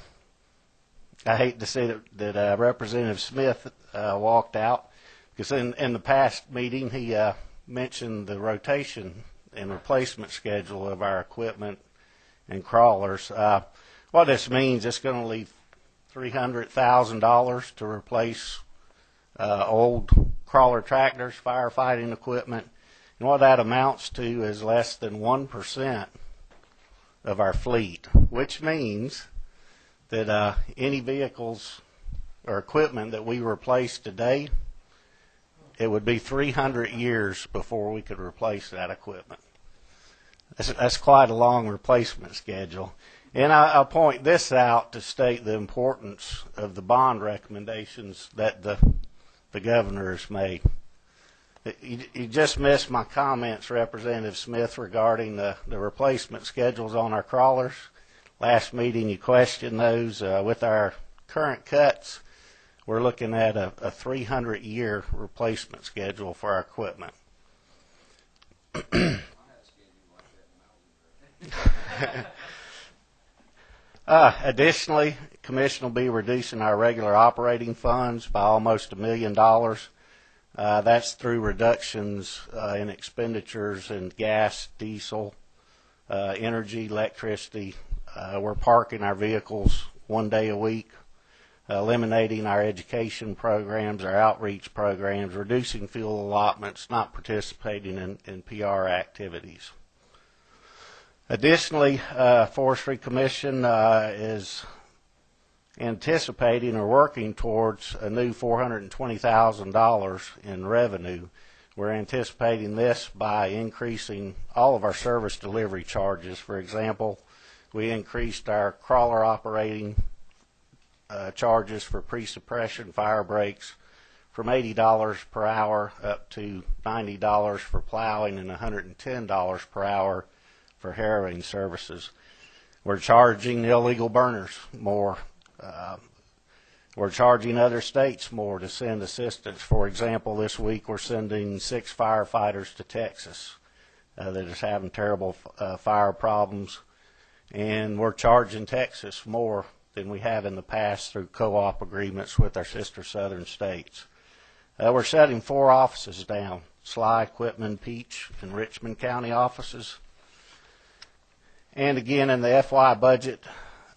hate to see that Representative Smith walked out, because in the past meeting he mentioned the rotation and replacement schedule of our equipment and crawlers. What this means, it's going to leave $300,000 to replace old crawler tractors, firefighting equipment, and what that amounts to is less than 1% of our fleet, which means that any vehicles or equipment that we replace today, it would be 300 years before we could replace that equipment. That's quite a long replacement schedule. And I'll point this out to state the importance of the bond recommendations that the governor has made. You just missed my comments, Representative Smith, regarding the replacement schedules on our crawlers. Last meeting you questioned those. With our current cuts, we're looking at a 300-year replacement schedule for our equipment. Additionally, the Commission will be reducing our regular operating funds by almost $1 million. That's through reductions in expenditures in gas, diesel, energy, electricity. We're parking our vehicles 1 day a week, eliminating our education programs, our outreach programs, reducing fuel allotments, not participating in PR activities. Additionally, Forestry Commission is anticipating or working towards a new $420,000 in revenue. We're anticipating this by increasing all of our service delivery charges. For example, we increased our crawler operating charges for pre-suppression fire breaks from $80 per hour up to $90 for plowing and $110 per hour for harrowing services. We're charging illegal burners more. We're charging other states more to send assistance. For example, this week we're sending 6 firefighters to Texas that is having terrible fire problems, and we're charging Texas more than we have in the past through co-op agreements with our sister southern states. We're shutting 4 offices down, Sly, Quitman, Peach, and Richmond County offices. And again, in the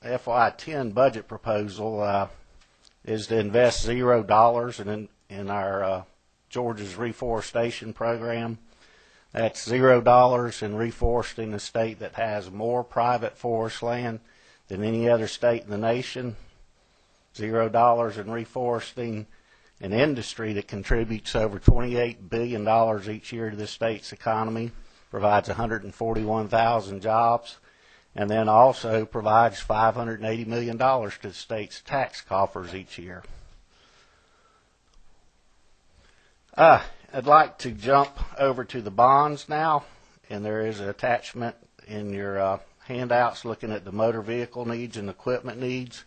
FY10 budget proposal is to invest $0 in our Georgia's reforestation program. That's $0 in reforesting a state that has more private forest land than any other state in the nation. $0 in reforesting an industry that contributes over $28 billion each year to the state's economy, provides 141,000 jobs, and then also provides $580 million to the state's tax coffers each year. I'd like to jump over to the bonds now, and there is an attachment in your handouts looking at the motor vehicle needs and equipment needs.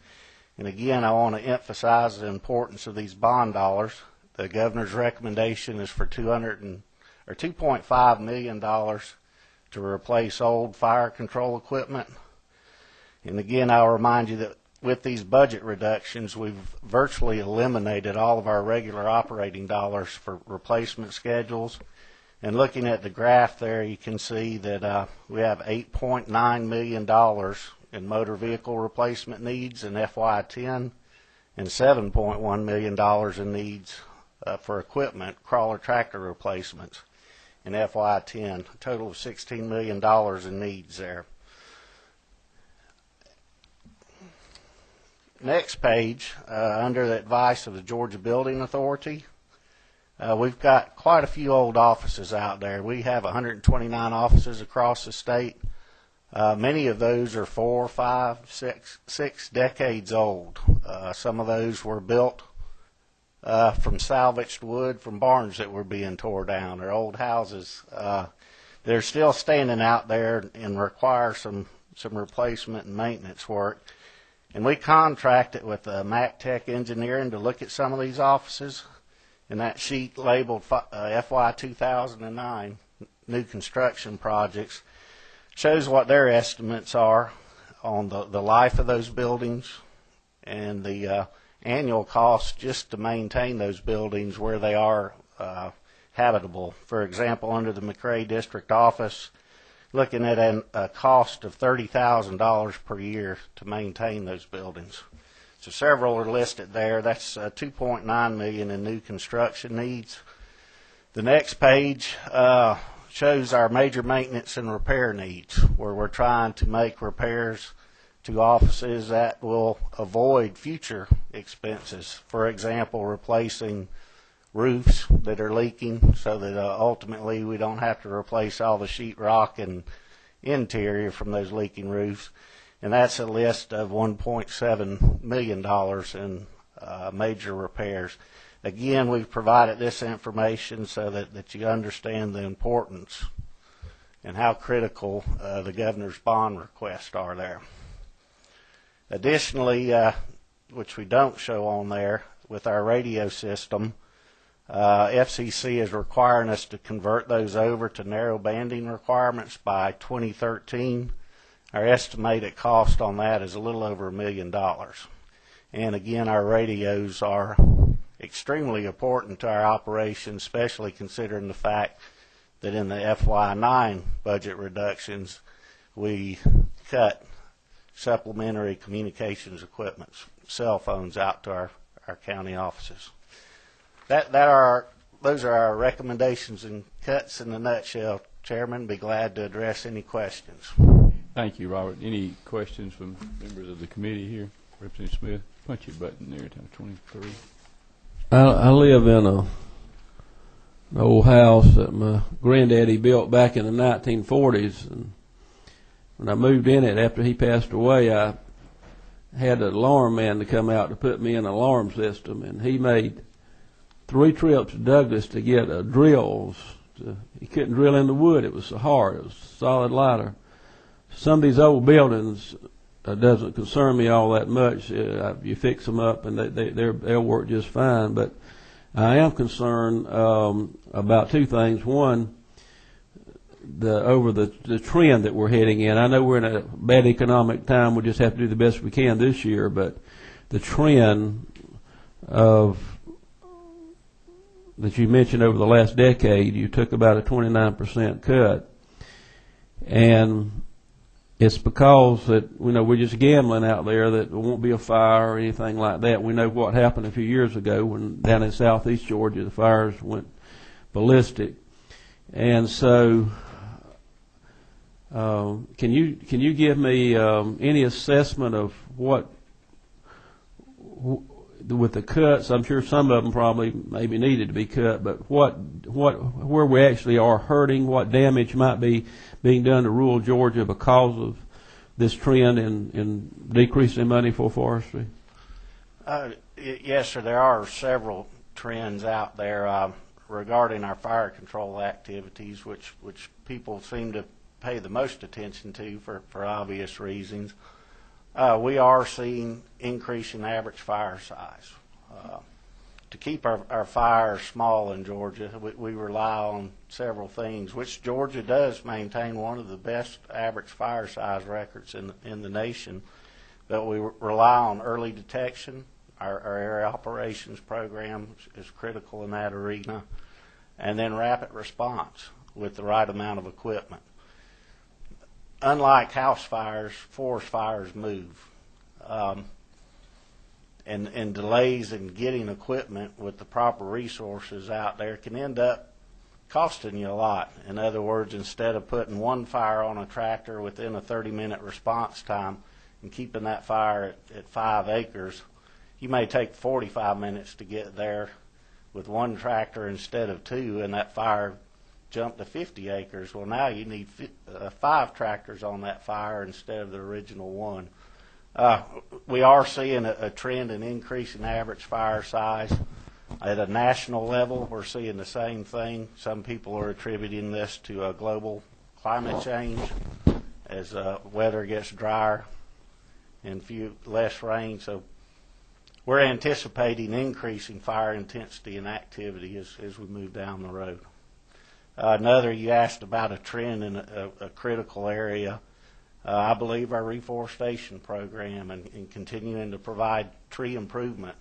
And again, I want to emphasize the importance of these bond dollars. The governor's recommendation is for $2.5 million to replace old fire control equipment. And again, I'll remind you that with these budget reductions, we've virtually eliminated all of our regular operating dollars for replacement schedules. And looking at the graph there, you can see that we have $8.9 million in motor vehicle replacement needs in FY10 and $7.1 million in needs for equipment, crawler tractor replacements in FY10, a total of $16 million in needs there. Next page, under the advice of the Georgia Building Authority, we've got quite a few old offices out there. We have 129 offices across the state. Many of those are 4, 5, 6 decades old. Some of those were built from salvaged wood from barns that were being tore down, or old houses. They're still standing out there and require some replacement and maintenance work. And we contracted with MacTech Engineering to look at some of these offices. And that sheet labeled FY 2009 new construction projects shows what their estimates are on the life of those buildings and the annual cost just to maintain those buildings where they are habitable. For example, under the McRae District Office, looking at a cost of $30,000 per year to maintain those buildings. So several are listed there. That's $2.9 million in new construction needs. The next page shows our major maintenance and repair needs, where we're trying to make repairs to offices that will avoid future expenses. For example, replacing roofs that are leaking so that ultimately we don't have to replace all the sheetrock and interior from those leaking roofs. And that's a list of $1.7 million in major repairs. Again, we've provided this information so that you understand the importance and how critical the governor's bond requests are there. Additionally, which we don't show on there, with our radio system, FCC is requiring us to convert those over to narrow banding requirements by 2013. Our estimated cost on that is a little over $1 million. And again, our radios are extremely important to our operation, especially considering the fact that in the FY9 budget reductions, we cut supplementary communications equipment, cell phones, out to our county offices. Those are our recommendations and cuts in a nutshell. Chairman, be glad to address any questions. Thank you, Robert. Any questions from members of the committee here? Representative Smith, punch your button there, time 23. I live in an old house that my granddaddy built back in the 1940s, and when I moved in it after he passed away, I had an alarm man to come out to put me in an alarm system, and he made 3 trips to Douglas to get drills. He couldn't drill in the wood; it was so hard. It was solid lighter. Some of these old buildings doesn't concern me all that much. You fix them up, and they'll work just fine. But I am concerned about 2 things. One, the trend that we're heading in. I know we're in a bad economic time. We just have to do the best we can this year, but the trend that you mentioned over the last decade, you took about a 29% cut, and it's because that we're just gambling out there that there won't be a fire or anything like that. We know what happened a few years ago when down in southeast Georgia the fires went ballistic, and so can you give me any assessment of what with the cuts? I'm sure some of them probably maybe needed to be cut, but where we actually are hurting, what damage might be being done to rural Georgia because of this trend in decreasing money for forestry? Yes, sir. There are several trends out there regarding our fire control activities, which people seem to pay the most attention to for obvious reasons. We are seeing increase in average fire size. To keep our fires small in Georgia, we rely on several things, which Georgia does maintain one of the best average fire size records in the nation. But we rely on early detection. Our area operations program is critical in that arena. And then rapid response with the right amount of equipment. Unlike house fires, forest fires move. And delays in getting equipment with the proper resources out there can end up costing you a lot. In other words, instead of putting one fire on a tractor within a 30-minute response time and keeping that fire at 5 acres, you may take 45 minutes to get there with one tractor instead of 2, and that fire jumped to 50 acres. Well, now you need 5 tractors on that fire instead of the original 1. We are seeing a trend in increasing average fire size. At a national level, we're seeing the same thing. Some people are attributing this to global climate change as weather gets drier and less rain. So we're anticipating increasing fire intensity and activity as we move down the road. You asked about a trend in a critical area. I believe our reforestation program and continuing to provide tree improvement,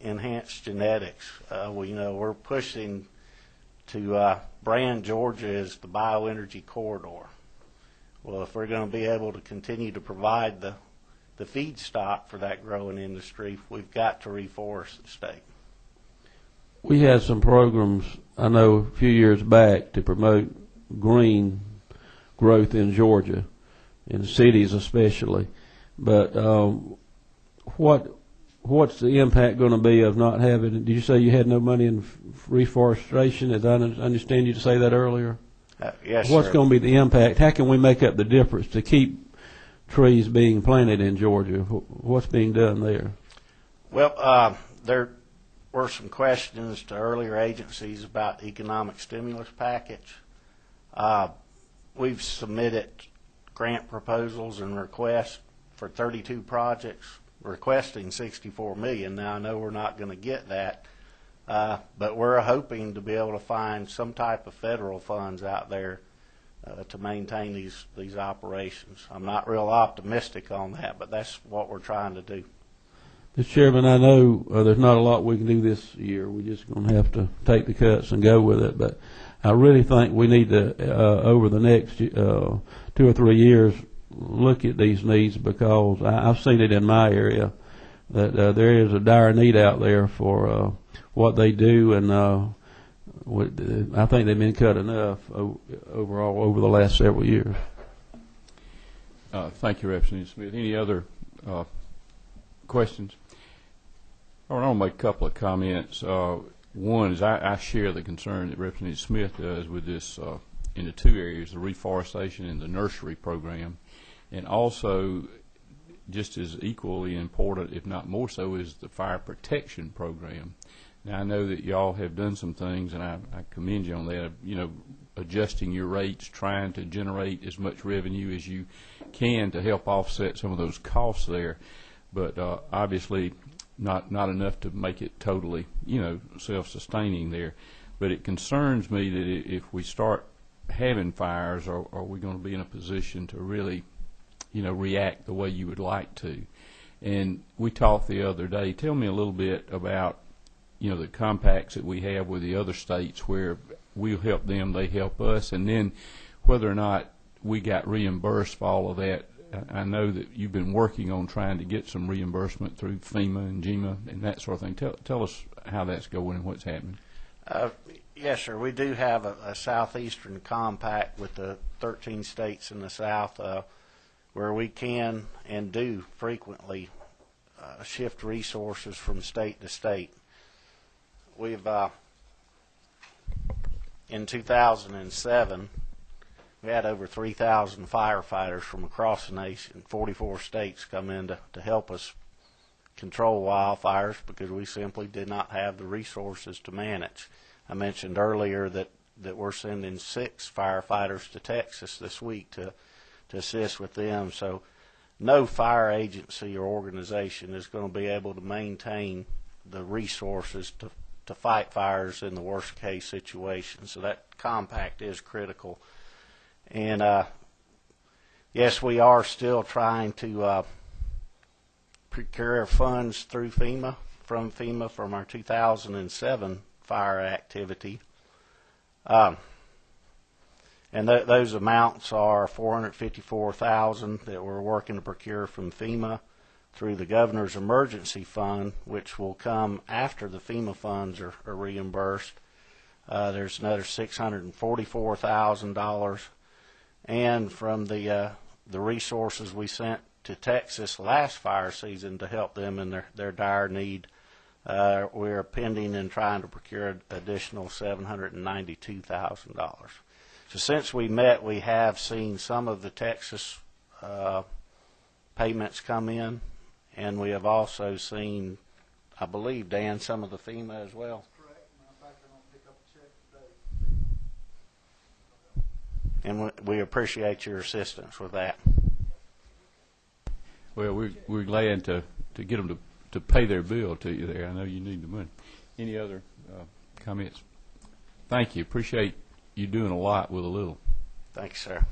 enhanced genetics. We're pushing to brand Georgia as the bioenergy corridor. Well, if we're going to be able to continue to provide the feedstock for that growing industry, we've got to reforest the state. We had some programs, I know, a few years back to promote green growth in Georgia, in cities especially. But what's the impact going to be of not having? Did you say you had no money in reforestation? As I understand you to say that earlier. Yes, What's sir. going to be the impact? How can we make up the difference to keep trees being planted in Georgia? What's being done there? Well, there were some questions to earlier agencies about economic stimulus package. We've submitted grant proposals and requests for 32 projects, requesting $64 million. Now, I know we're not going to get that, but we're hoping to be able to find some type of federal funds out there to maintain these operations. I'm not real optimistic on that, but that's what we're trying to do. Mr. Chairman, I know there's not a lot we can do this year. We're just going to have to take the cuts and go with it. But I really think we need to, over the next 2 or 3 years, look at these needs, because I've seen it in my area that there is a dire need out there for what they do, and I think they've been cut enough overall over the last several years. Thank you, Representative Smith. Any other questions? I want to make a couple of comments. One is I share the concern that Representative Smith does with this in the 2 areas, the reforestation and the nursery program, and also just as equally important, if not more so, is the fire protection program. Now, I know that y'all have done some things, and I commend you on that, adjusting your rates, trying to generate as much revenue as you can to help offset some of those costs there, but obviously not enough to make it totally, self-sustaining there. But it concerns me that if we start having fires, are we going to be in a position to really, react the way you would like to? And we talked the other day. Tell me a little bit about, the compacts that we have with the other states where we'll help them, they help us, and then whether or not we got reimbursed for all of that. I know that you've been working on trying to get some reimbursement through FEMA and GEMA and that sort of thing. Tell us how that's going and what's happening. Yes, sir. We do have a southeastern compact with the 13 states in the south where we can and do frequently shift resources from state to state. We've in 2007 we had over 3,000 firefighters from across the nation, 44 states, come in to help us control wildfires because we simply did not have the resources to manage. I mentioned earlier that we're sending 6 firefighters to Texas this week to assist with them. So no fire agency or organization is going to be able to maintain the resources to fight fires in the worst case situation. So that compact is critical. And yes, we are still trying to procure funds through FEMA, from our 2007 fire activity. And those amounts are $454,000 that we're working to procure from FEMA through the Governor's Emergency Fund, which will come after the FEMA funds are reimbursed. There's another $644,000, and from the resources we sent to Texas last fire season to help them in their dire need, we're pending and trying to procure an additional $792,000. So since we met, we have seen some of the Texas payments come in, and we have also seen, I believe, Dan, some of the FEMA as well. Correct. Matter of fact, I'm going to pick up a check today. And we appreciate your assistance with that. Well, we're glad to get them to pay their bill to you there. I know you need the money. Any other comments? Thank you. Appreciate you doing a lot with a little. Thanks, sir.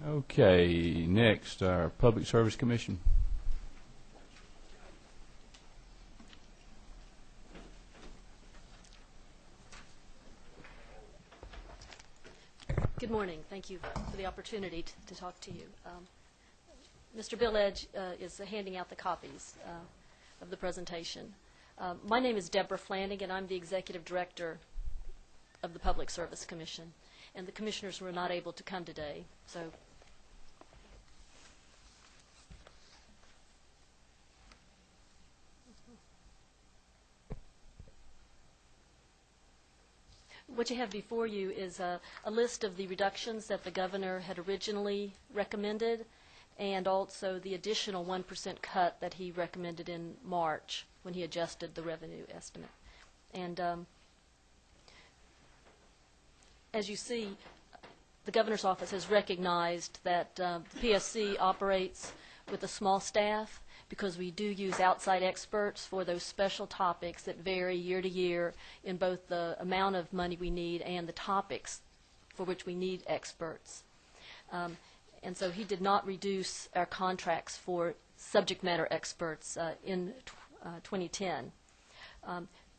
Okay, next, our Public Service Commission. Good morning. Thank you for the opportunity to talk to you. Mr. Bill Edge is handing out the copies of the presentation. My name is Deborah Flanagan. I'm the Executive Director of the Public Service Commission, and the commissioners were not able to come today. So what you have before you is a list of the reductions that the governor had originally recommended, and also the additional 1% cut that he recommended in March when he adjusted the revenue estimate. And as you see, the governor's office has recognized that the PSC operates with a small staff because we do use outside experts for those special topics that vary year to year in both the amount of money we need and the topics for which we need experts. And so he did not reduce our contracts for subject matter experts in 2010.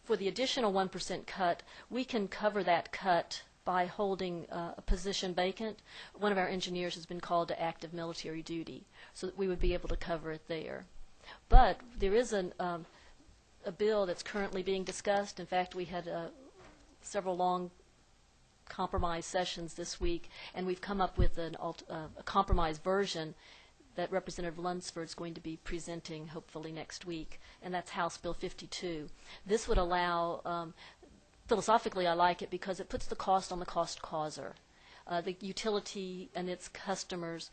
For the additional 1% cut, we can cover that cut by holding a position vacant. One of our engineers has been called to active military duty, so that we would be able to cover it there. But there is a bill that's currently being discussed. In fact, we had several long compromise sessions this week, and we've come up with a compromise version that Representative Lunsford is going to be presenting hopefully next week, and that's House Bill 52. This would allow, philosophically I like it because it puts the cost on the cost causer. The utility and its customers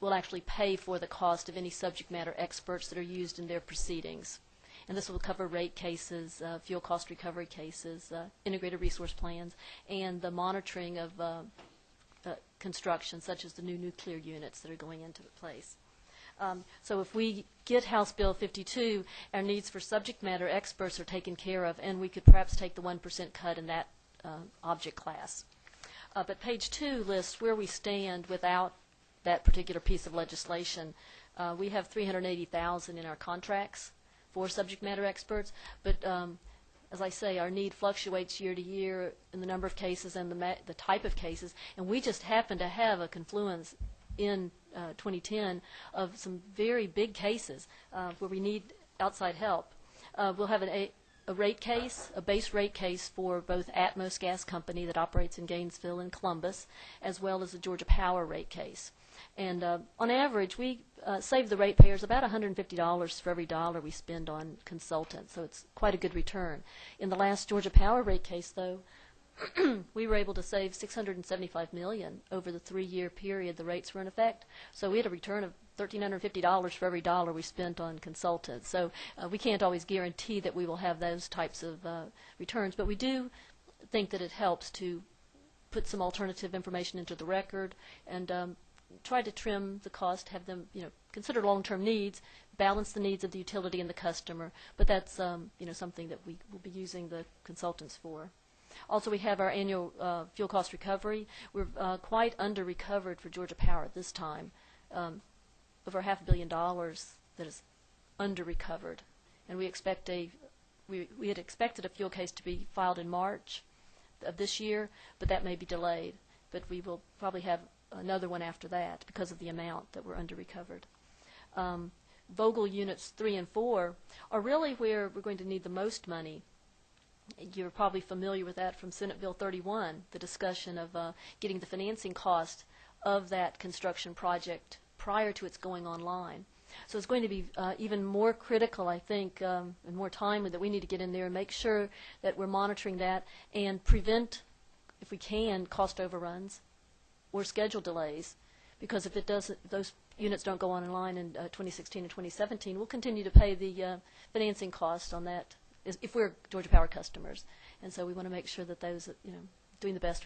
will actually pay for the cost of any subject matter experts that are used in their proceedings. And this will cover rate cases, fuel cost recovery cases, integrated resource plans, and the monitoring of construction, such as the new nuclear units that are going into place. So if we get House Bill 52, our needs for subject matter experts are taken care of, and we could perhaps take the 1% cut in that object class. But page 2 lists where we stand without that particular piece of legislation. We have $380,000 in our contracts for subject matter experts, but as I say, our need fluctuates year to year in the number of cases and the type of cases, and we just happen to have a confluence in 2010 of some very big cases where we need outside help. We'll have a rate case, a base rate case for both Atmos Gas Company that operates in Gainesville and Columbus, as well as the Georgia Power rate case. And on average, we save the ratepayers about $150 for every dollar we spend on consultants, so it's quite a good return. In the last Georgia Power rate case, though, we were able to save $675 million over the 3-year period the rates were in effect. So we had a return of $1,350 for every dollar we spent on consultants. So we can't always guarantee that we will have those types of returns, but we do think that it helps to put some alternative information into the record and try to trim the cost, have them consider long-term needs, balance the needs of the utility and the customer. But that's something that we will be using the consultants for. Also, we have our annual fuel cost recovery. We're quite under-recovered for Georgia Power at this time, over $500 million that is under-recovered. And we expect we had expected a fuel case to be filed in March of this year, but that may be delayed. But we will probably have another one after that because of the amount that we're under-recovered. Vogel Units 3 and 4 are really where we're going to need the most money. You're probably familiar with that from Senate Bill 31, the discussion of getting the financing cost of that construction project prior to its going online. So it's going to be even more critical, I think, and more timely that we need to get in there and make sure that we're monitoring that and prevent, if we can, cost overruns or schedule delays. Because if it doesn't, if those units don't go online in 2016 and 2017, we'll continue to pay the financing cost on that if we're Georgia Power customers. And so we want to make sure that those, doing the best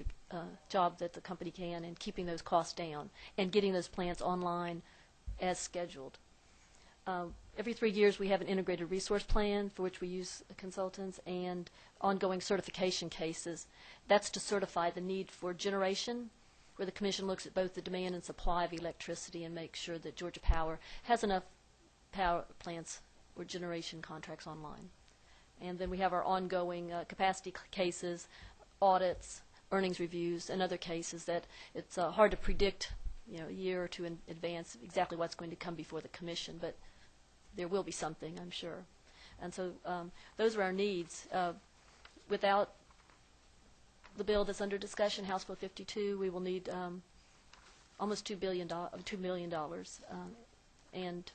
job that the company can and keeping those costs down and getting those plants online as scheduled. Every 3 years we have an integrated resource plan for which we use consultants and ongoing certification cases. That's to certify the need for generation, where the Commission looks at both the demand and supply of electricity and makes sure that Georgia Power has enough power plants or generation contracts online. And then we have our ongoing capacity cases, audits, earnings reviews, and other cases that it's hard to predict, a year or two in advance exactly what's going to come before the Commission, but there will be something, I'm sure. And so those are our needs. Without the bill that's under discussion, House Bill 52, we will need almost $2 million, and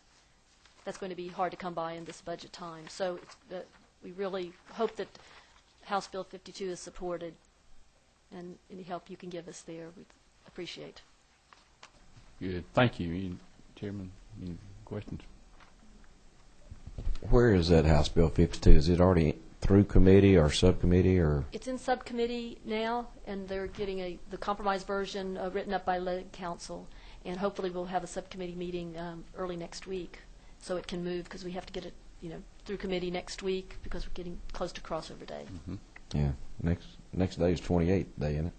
that's going to be hard to come by in this budget time. So we really hope that House Bill 52 is supported, and any help you can give us there, we'd appreciate. Good. Thank you. Chairman, any questions? Where is that House Bill 52? Is it already through committee or subcommittee or? It's in subcommittee now, and they're getting the compromise version written up by lead counsel, and hopefully we'll have a subcommittee meeting early next week, so it can move because we have to get it, through committee next week because we're getting close to crossover day. Mm-hmm. Yeah, next day is 28th day, isn't it?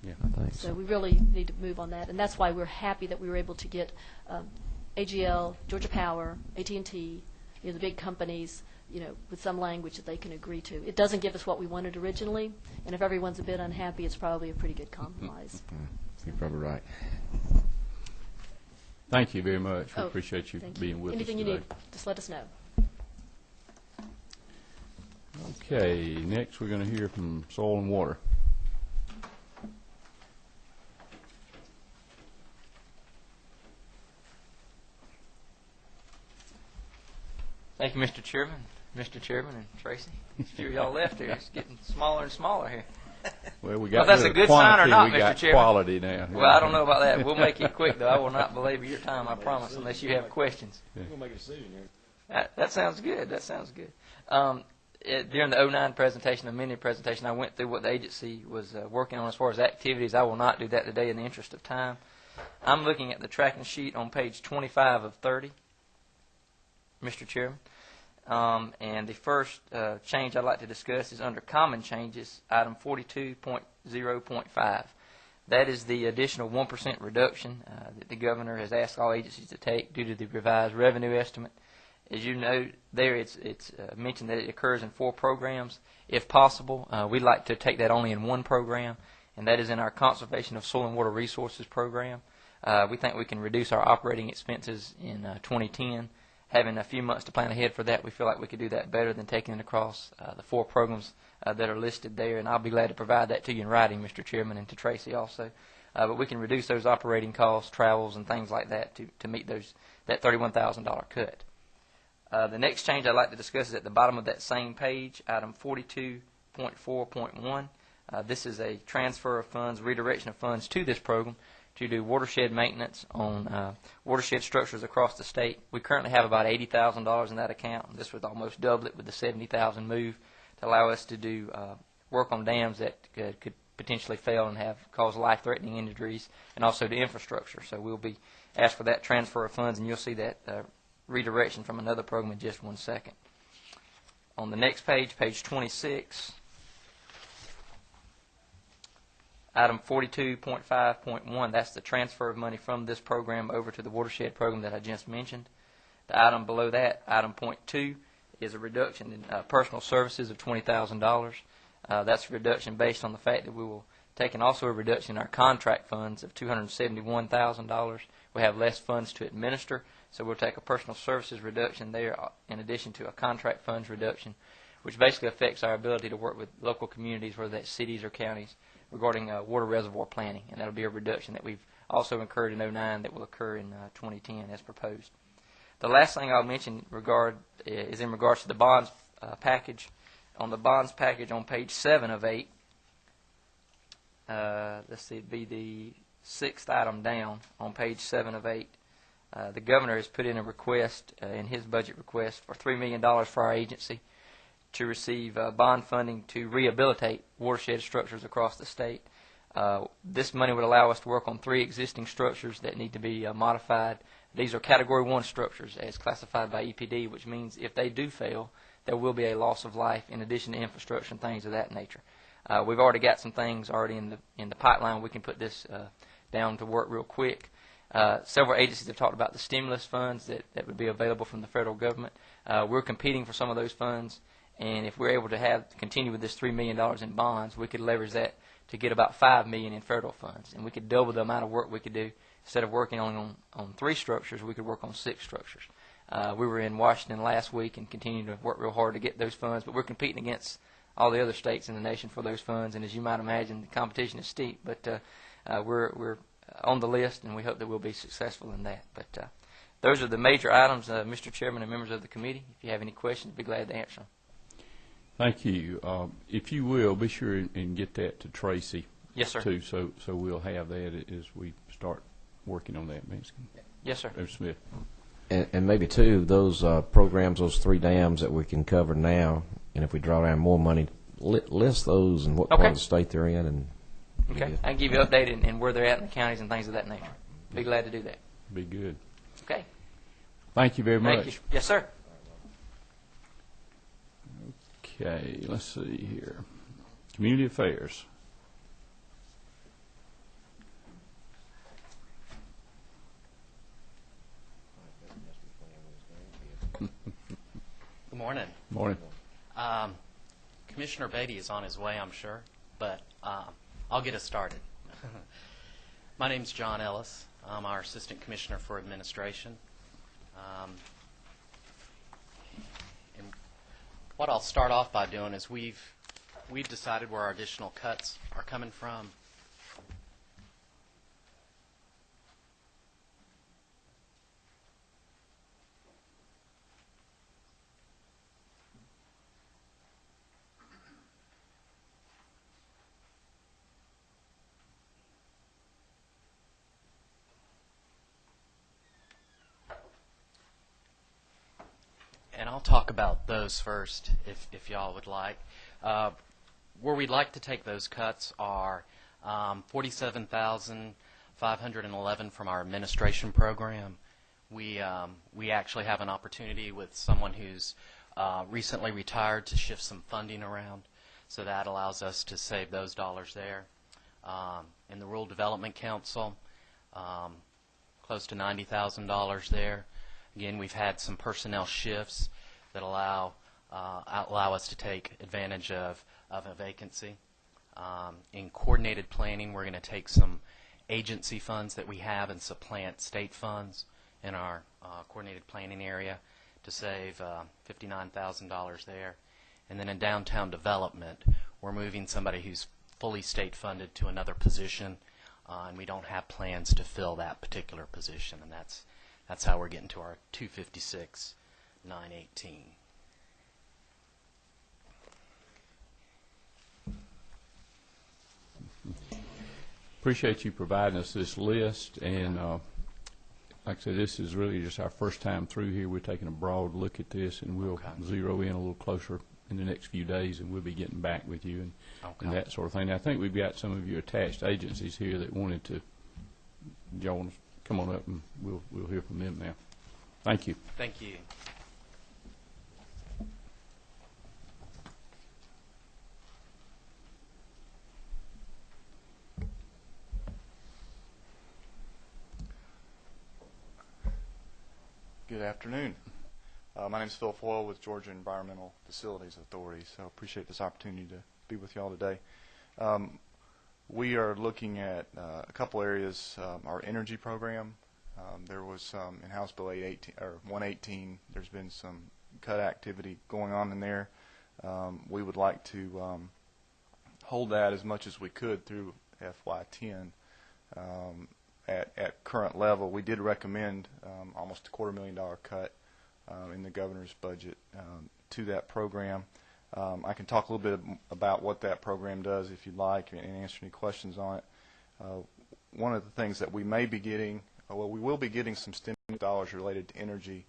Yeah, I think so. We really need to move on that, and that's why we're happy that we were able to get AGL, Georgia Power, AT&T, the big companies, with some language that they can agree to. It doesn't give us what we wanted originally, and if everyone's a bit unhappy, it's probably a pretty good compromise. You're probably right. Thank you very much. We appreciate you being with Anything us today. you need, just let us know. Okay, next we're going to hear from Soil and Water. Thank you, Mr. Chairman. Mr. Chairman and Tracy. Sure y'all left here. It's getting smaller and smaller here. Well, we got that's a good sign or not, we Mr. got Chairman? quality now. Well, I don't know about that. We'll make it quick, though. I will not belabor your time, I promise, unless you have questions. Yeah. We'll make a decision here. That sounds good. That sounds good. During the 09 presentation, the mini presentation, I went through what the agency was working on as far as activities. I will not do that today in the interest of time. I'm looking at the tracking sheet on page 25 of 30, Mr. Chairman. And the first change I'd like to discuss is under common changes, item 42.0.5. That is the additional 1% reduction that the governor has asked all agencies to take due to the revised revenue estimate. As you know, there it's mentioned that it occurs in 4 programs. If possible, we'd like to take that only in 1 program, and that is in our Conservation of Soil and Water Resources program. We think we can reduce our operating expenses in 2010. Having a few months to plan ahead for that, we feel like we could do that better than taking it across the 4 programs that are listed there, and I'll be glad to provide that to you in writing, Mr. Chairman, and to Tracy also. But we can reduce those operating costs, travels, and things like that to meet that $31,000 cut. The next change I'd like to discuss is at the bottom of that same page, item 42.4.1. This is a transfer of funds, redirection of funds to this program to do watershed maintenance on watershed structures across the state. We currently have about $80,000 in that account. This would almost double it with the $70,000 move to allow us to do work on dams that could potentially fail and cause life-threatening injuries, and also to infrastructure. So we'll be asked for that transfer of funds, and you'll see that redirection from another program in just 1 second. On the next page, page 26, item 42.5.1, that's the transfer of money from this program over to the watershed program that I just mentioned. The item below that, item .2, is a reduction in personal services of $20,000. That's a reduction based on the fact that we will take and also a reduction in our contract funds of $271,000. We have less funds to administer, so we'll take a personal services reduction there in addition to a contract funds reduction, which basically affects our ability to work with local communities, whether that's cities or counties, regarding water reservoir planning, and that'll be a reduction that we've also incurred in 2009 that will occur in 2010 as proposed. The last thing I'll mention is in regards to the bonds package. On the bonds package on page 7 of 8, let's see, it'd be the 6th item down on page 7 of 8. The governor has put in a request in his budget request for $3 million for our agency to receive bond funding to rehabilitate watershed structures across the state. This money would allow us to work on 3 existing structures that need to be modified. These are Category 1 structures as classified by EPD, which means if they do fail, there will be a loss of life in addition to infrastructure and things of that nature. We've already got some things already in the pipeline. We can put this down to work real quick. Several agencies have talked about the stimulus funds that would be available from the federal government. We're competing for some of those funds, and if we're able to continue with this $3 million in bonds, we could leverage that to get about $5 million in federal funds, and we could double the amount of work we could do. Instead of working only on 3 structures, we could work on 6 structures. We were in Washington last week and continue to work real hard to get those funds, but we're competing against all the other states in the nation for those funds, and as you might imagine, the competition is steep, but we're on the list, and we hope that we'll be successful in that. But those are the major items, Mr. Chairman and members of the committee. If you have any questions, I'd be glad to answer them. Thank you. If you will, be sure and get that to Tracy. Yes, sir. Too, so we'll have that as we start working on that, Ms. Yes, sir. Smith. And maybe, too, those programs, those 3 dams that we can cover now, and if we draw down more money, list those and what part of the state they're in. And okay. I can give you an update in where they're at in the counties and things of that nature. Be glad to do that. Be good. Okay. Thank you very much. Thank you. Yes, sir. Okay, let's see here. Community Affairs. Good morning. Morning. Commissioner Beatty is on his way, I'm sure, but I'll get us started. My name's John Ellis. I'm our Assistant Commissioner for Administration. And what I'll start off by doing is we've decided where our additional cuts are coming from. And I'll talk about those first, if y'all would like. Where we'd like to take those cuts are $47,511 from our administration program. We actually have an opportunity with someone who's recently retired to shift some funding around, so that allows us to save those dollars there. In the Rural Development Council, close to $90,000 there. Again, we've had some personnel shifts that allow us to take advantage of a vacancy. In coordinated planning, we're going to take some agency funds that we have and supplant state funds in our coordinated planning area to save $59,000 there. And then in downtown development, we're moving somebody who's fully state funded to another position, and we don't have plans to fill that particular position, and that's how we're getting to our $256,918. Appreciate you providing us this list, and like I said, this is really just our first time through here. We're taking a broad look at this, and we'll zero in a little closer in the next few days, and we'll be getting back with you and that sort of thing. Now, I think we've got some of your attached agencies here that wanted to, y'all want to come on up, and we'll hear from them now. Thank you. Thank you. Good afternoon. My name is Phil Foyle with Georgia Environmental Facilities Authority, so I appreciate this opportunity to be with you all today. We are looking at a couple areas. Our energy program, there was in House Bill 118, there's been some cut activity going on in there. We would like to hold that as much as we could through FY10. At current level, we did recommend almost $250,000 cut in the governor's budget to that program. I can talk a little bit about what that program does if you'd like and answer any questions on it. One of the things that we may be getting, well, we will be getting some stimulus dollars related to energy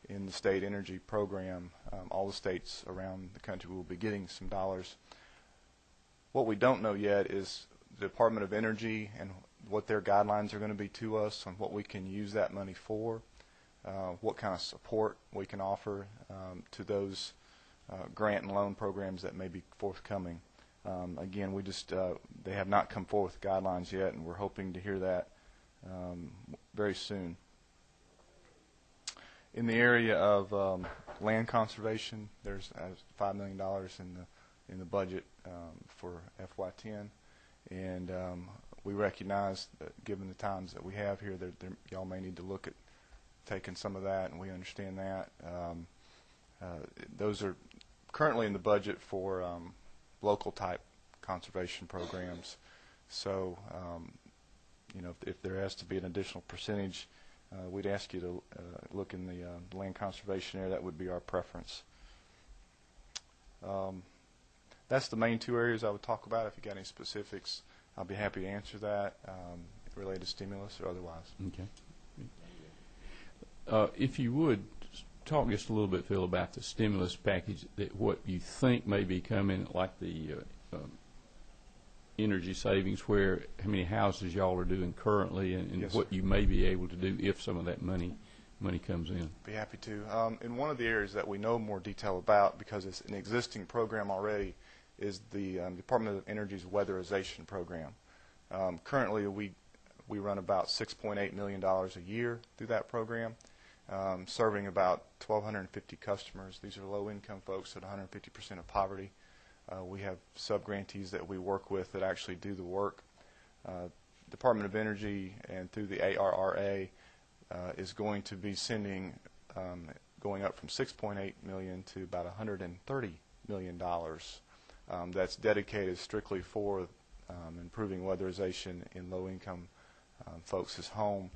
in the state energy program. All the states around the country will be getting some dollars. What we don't know yet is the Department of Energy and what their guidelines are going to be to us on what we can use that money for, what kind of support we can offer to those grant and loan programs that may be forthcoming. Again, they have not come forth with guidelines yet, and we're hoping to hear that very soon. In the area of land conservation, there's $5 million in the budget for FY10, and we recognize that given the times that we have here, y'all may need to look at taking some of that, and we understand that. Those are currently in the budget for local type conservation programs. So, if there has to be an additional percentage, we'd ask you to look in the land conservation area. That would be our preference. That's the main two areas I would talk about. If you got any specifics, I'll be happy to answer that, related to stimulus or otherwise. Okay. If you would, talk just a little bit, Phil, about the stimulus package, what you think may be coming, like the energy savings, how many houses y'all are doing currently, and Yes, what sir. you may be able to do if some of that money comes in. Be happy to. In one of the areas that we know more detail about, because it's an existing program already, is the Department of Energy's weatherization program. Currently, we run about $6.8 million a year through that program, serving about 1,250 customers. These are low-income folks at 150% of poverty. We have sub-grantees that we work with that actually do the work. Department of Energy and through the ARRA is going to be sending, going up from $6.8 million to about $130 million. That's dedicated strictly for improving weatherization in low-income folks' home.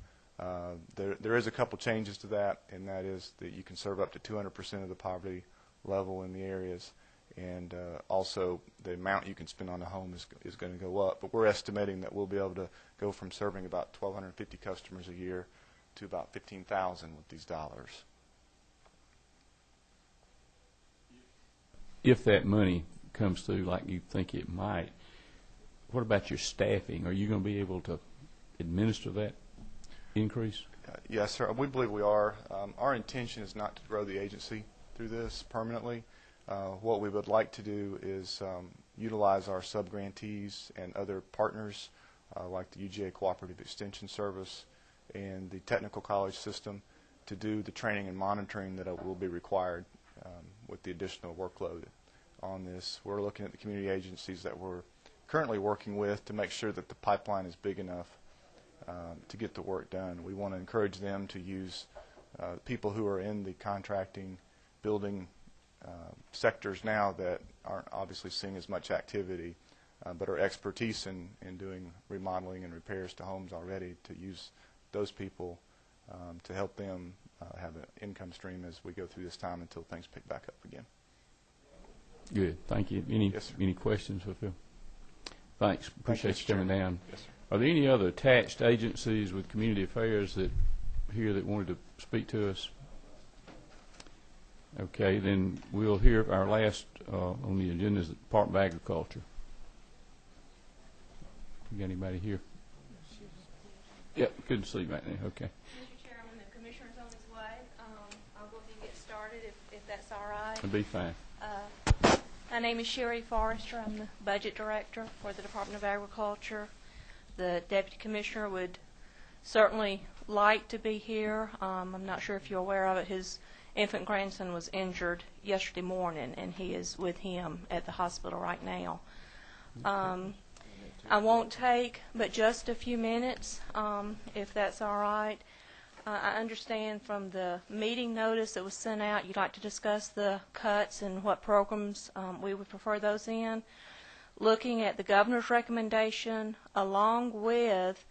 There is a couple changes to that, and that is that you can serve up to 200% of the poverty level in the areas, and also the amount you can spend on the home is going to go up. But we're estimating that we'll be able to go from serving about 1,250 customers a year to about 15,000 with these dollars. If that money comes through like you think it might, what about your staffing? Are you going to be able to administer that increase? Yes, sir. We believe we are. Our intention is not to grow the agency through this permanently. What we would like to do is utilize our sub-grantees and other partners like the UGA Cooperative Extension Service and the technical college system to do the training and monitoring that will be required with the additional workload on this. We're looking at the community agencies that we're currently working with to make sure that the pipeline is big enough to get the work done. We want to encourage them to use people who are in the contracting, building sectors now that aren't obviously seeing as much activity, but are expertise in doing remodeling and repairs to homes already, to use those people to help them have an income stream as we go through this time until things pick back up again. Good. Thank you. Any questions for Phil? Thanks. Appreciate you coming down. Yes, sir. Are there any other attached agencies with community affairs that wanted to speak to us? Okay, then we'll hear our last on the agenda is the Department of Agriculture. You got anybody here? Yep, couldn't see back there. Okay. Mr. Chairman, the commissioner's on his way. I'll go ahead and get started if that's all right. It'll be fine. My name is Sherry Forrester. I'm the budget director for the Department of Agriculture. The deputy commissioner would certainly like to be here. I'm not sure if you're aware of it. His infant grandson was injured yesterday morning, and he is with him at the hospital right now. I won't take but just a few minutes, if that's all right. I understand from the meeting notice that was sent out, you'd like to discuss the cuts and what programs we would prefer those in. Looking at the governor's recommendation, along with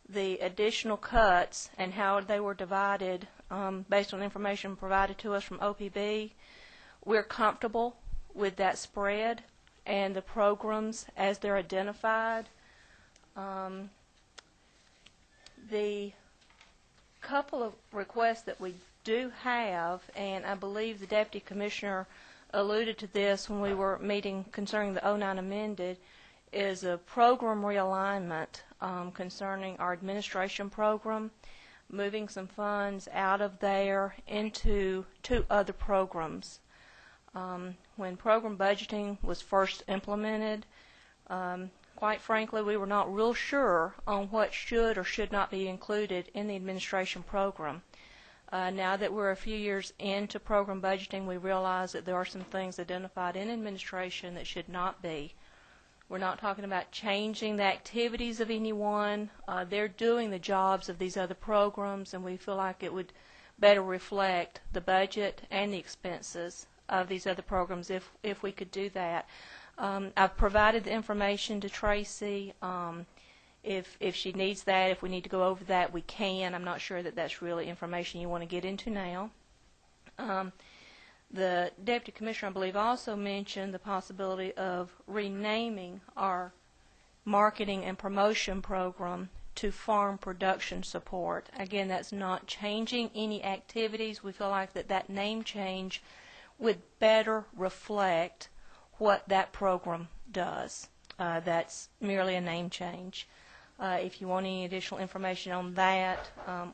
the additional cuts and how they were divided based on information provided to us from OPB, we're comfortable with that spread and the programs as they're identified. The couple of requests that we do have, and I believe the Deputy Commissioner alluded to this when we were meeting concerning the 09 amended, is a program realignment concerning our administration program, moving some funds out of there into two other programs. When program budgeting was first implemented, quite frankly, we were not real sure on what should or should not be included in the administration program. Now that we're a few years into program budgeting, we realize that there are some things identified in administration that should not be. We're not talking about changing the activities of anyone. They're doing the jobs of these other programs, and we feel like it would better reflect the budget and the expenses of these other programs if we could do that. I've provided the information to Tracy. If she needs that, if we need to go over that, we can. I'm not sure that that's really information you want to get into now. The Deputy Commissioner, I believe, also mentioned the possibility of renaming our marketing and promotion program to Farm Production Support. Again, that's not changing any activities. We feel like that name change would better reflect what that program does. That's merely a name change. If you want any additional information on that,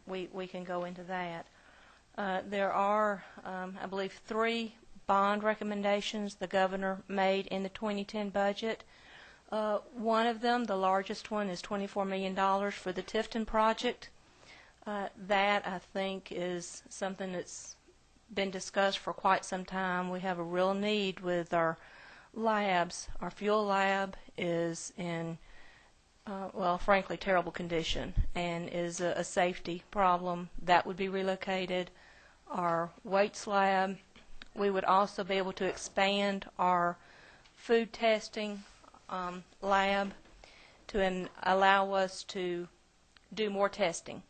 we can go into that. There are, I believe, 3 bond recommendations the governor made in the 2010 budget. One of them, the largest one, is $24 million for the Tifton project. That, I think, is something that's been discussed for quite some time. We have a real need with our labs. Our fuel lab is in, well, frankly, terrible condition and is a safety problem. That would be relocated. Our weights lab, we would also be able to expand our food testing lab to allow us to do more testing.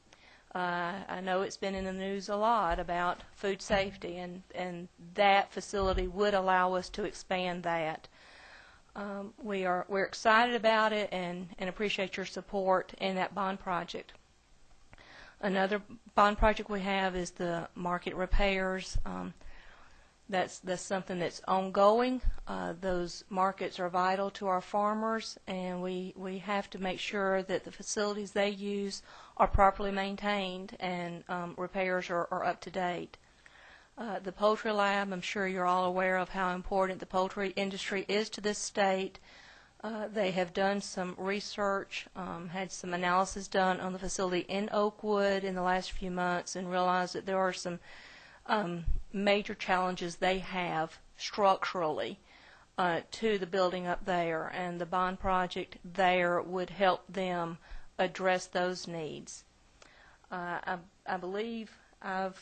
I know it's been in the news a lot about food safety, and that facility would allow us to expand that. We're excited about it and appreciate your support in that bond project. Another bond project we have is the market repairs. That's something that's ongoing. Those markets are vital to our farmers, and we have to make sure that the facilities they use are properly maintained and repairs are up to date. The poultry lab, I'm sure you're all aware of how important the poultry industry is to this state. They have done some research, had some analysis done on the facility in Oakwood in the last few months, and realized that there are some major challenges they have structurally to the building up there, and the bond project there would help them address those needs. I believe I've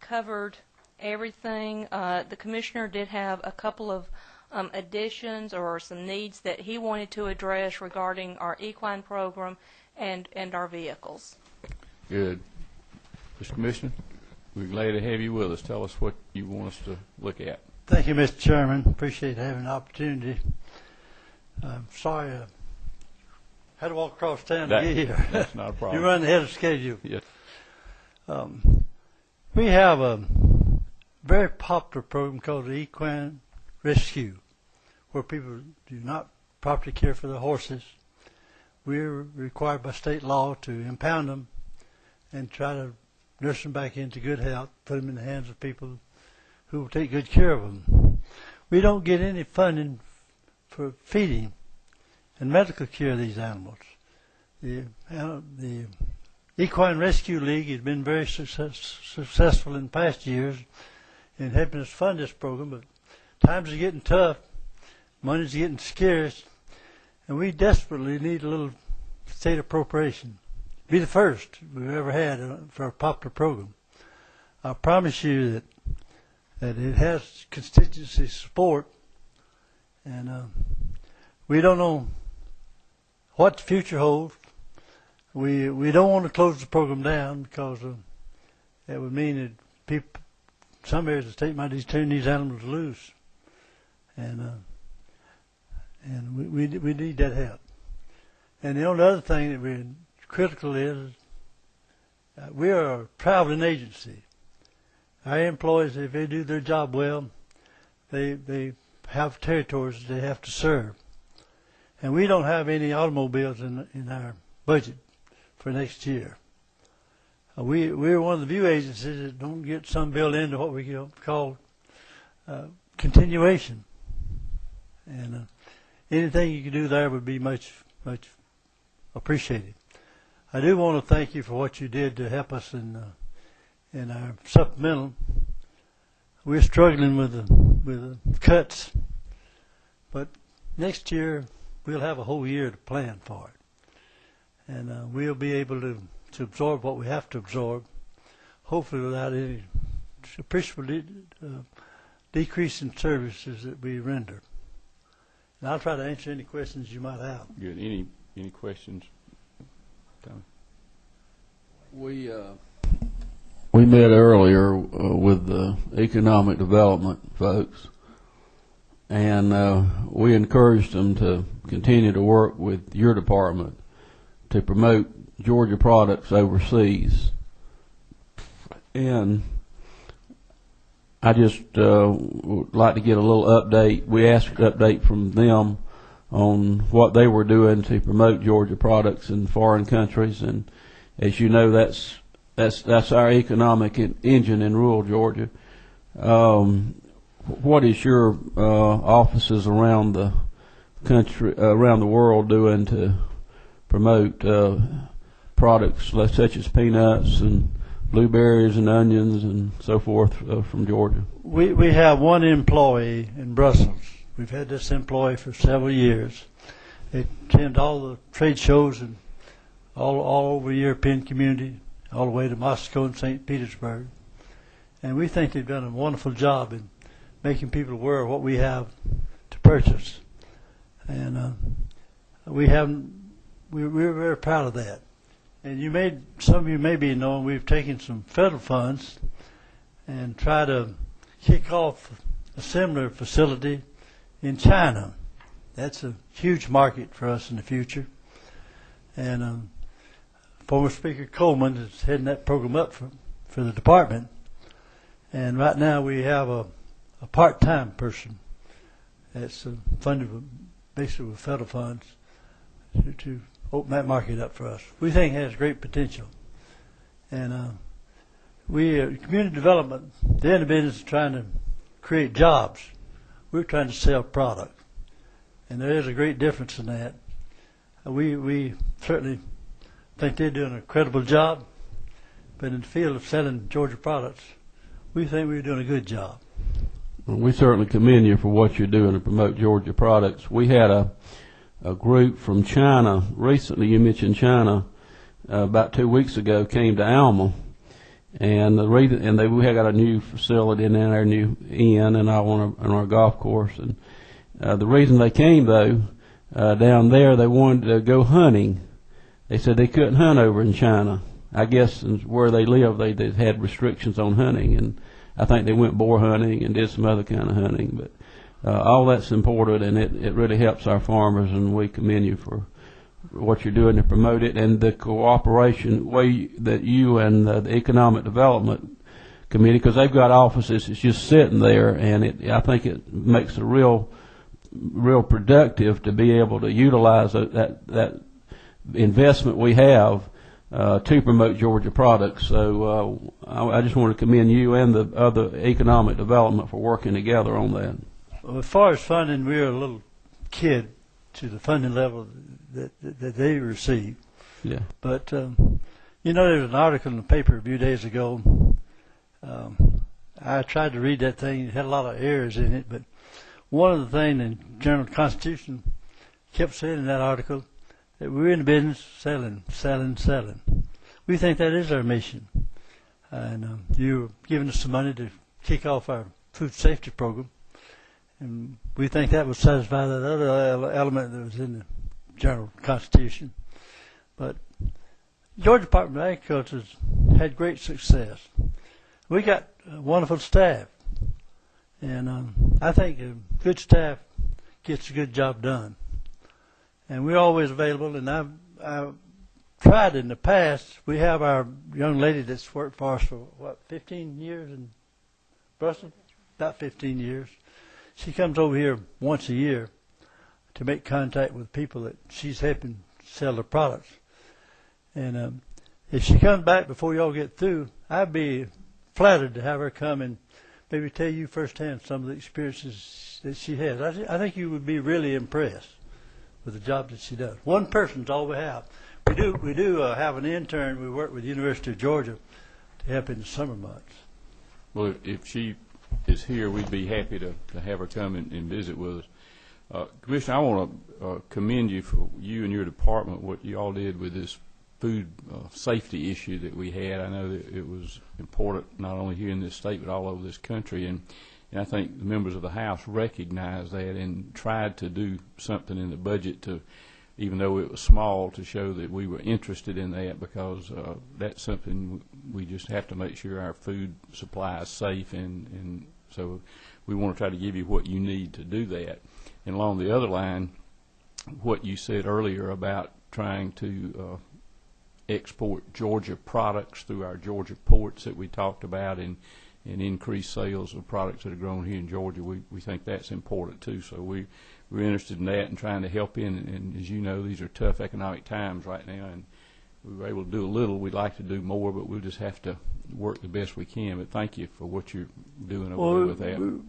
covered everything. The commissioner did have a couple of additions or some needs that he wanted to address regarding our equine program and our vehicles. Good. Mr. Commissioner, we're glad to have you with us. Tell us what you want us to look at. Thank you, Mr. Chairman. Appreciate having the opportunity. I'm sorry I had to walk across town to get here. That's not a problem. You run ahead of schedule. Yes. We have a very popular program called the Equine Rescue, where people do not properly care for their horses. We're required by state law to impound them and try to nurse them back into good health, put them in the hands of people who will take good care of them. We don't get any funding for feeding and medical care of these animals. The Equine Rescue League has been very successful in past years in helping us fund this program, but times are getting tough, money's getting scarce, and we desperately need a little state appropriation. Be the first we've ever had for a popular program. I promise you that it has constituency support, and we don't know what the future holds. We don't want to close the program down because that would mean that people, some areas of the state might just turn these animals loose, and we need that help. And the only other thing that we're critical is we are a traveling agency. Our employees, if they do their job well, they have territories they have to serve, and we don't have any automobiles in our budget for next year. We're one of the few agencies that don't get some built into what we call continuation, and anything you can do there would be much appreciated. I do want to thank you for what you did to help us in our supplemental. We're struggling with the cuts, but next year we'll have a whole year to plan for it, and we'll be able to absorb what we have to absorb, hopefully without any appreciable decrease in services that we render. And I'll try to answer any questions you might have. Good. Any questions? Tom? We met earlier with the economic development folks, and we encouraged them to continue to work with your department to promote Georgia products overseas. And I just would like to get a little update. We asked an update from them on what they were doing to promote Georgia products in foreign countries, and as you know, that's our economic engine in rural Georgia. What is your offices around the country, around the world, doing to promote products such as peanuts and blueberries and onions and so forth from Georgia? We have one employee in Brussels. We've had this employee for several years. They attend all the trade shows and all over the European community, all the way to Moscow and St. Petersburg. And we think they've done a wonderful job in making people aware of what we have to purchase. And we're very proud of that. And some of you may be knowing we've taken some federal funds and try to kick off a similar facility in China. That's a huge market for us in the future. And former Speaker Coleman is heading that program up for the department. And right now we have a part-time person that's funded basically with federal funds to open that market up for us. We think it has great potential. And community development, they're in the business of trying to create jobs. We're trying to sell product. And there is a great difference in that. We certainly think they're doing an incredible job, but in the field of selling Georgia products, we think we're doing a good job. Well, we certainly commend you for what you're doing to promote Georgia products. We had a group from China recently. You mentioned China about 2 weeks ago came to Alma, and we had got a new facility in there, our new inn, and on our golf course. And the reason they came though down there, they wanted to go hunting. They said they couldn't hunt over in China. I guess where they live, they had restrictions on hunting, and I think they went boar hunting and did some other kind of hunting. But all that's important, and it really helps our farmers, and we commend you for what you're doing to promote it, and the cooperation way that you and the Economic Development Committee, because they've got offices, it's just sitting there, and I think it makes it real productive to be able to utilize that investment we have to promote Georgia products. So I just want to commend you and the other Economic Development for working together on that. Well, as far as funding, we're a little kid to the funding level that they receive. Yeah. But there was an article in the paper a few days ago. I tried to read that thing. It had a lot of errors in it, but one of the things in the General Constitution kept saying in that article that we're in the business selling. We think that is our mission. And you're giving us some money to kick off our food safety program. And we think that would satisfy that other element that was in the General Constitution. But Georgia Department of Agriculture has had great success. We got a wonderful staff. And I think a good staff gets a good job done. And we're always available. And I've tried in the past. We have our young lady that's worked for us for, 15 years in Brussels? About 15 years. She comes over here once a year to make contact with people that she's helping sell their products. And if she comes back before y'all get through, I'd be flattered to have her come and maybe tell you firsthand some of the experiences that she has. I think you would be really impressed with the job that she does. One person's all we have. We do have an intern. We work with the University of Georgia to help in the summer months. Well, if she is here, we'd be happy to have her come and visit with us. Commissioner, I want to commend you for you and your department, what you all did with this food safety issue that we had. I know that it was important not only here in this state but all over this country, and I think the members of the House recognized that and tried to do something in the budget to, even though it was small, to show that we were interested in that, because that's something we just have to make sure our food supply is safe, and so we want to try to give you what you need to do that. And along the other line, what you said earlier about trying to export Georgia products through our Georgia ports that we talked about, and increase sales of products that are grown here in Georgia, we think that's important too. So we're interested in that and trying to help in. And as you know, these are tough economic times right now, and we were able to do a little. We'd like to do more, but we'll just have to work the best we can. But thank you for what you're doing over there with that.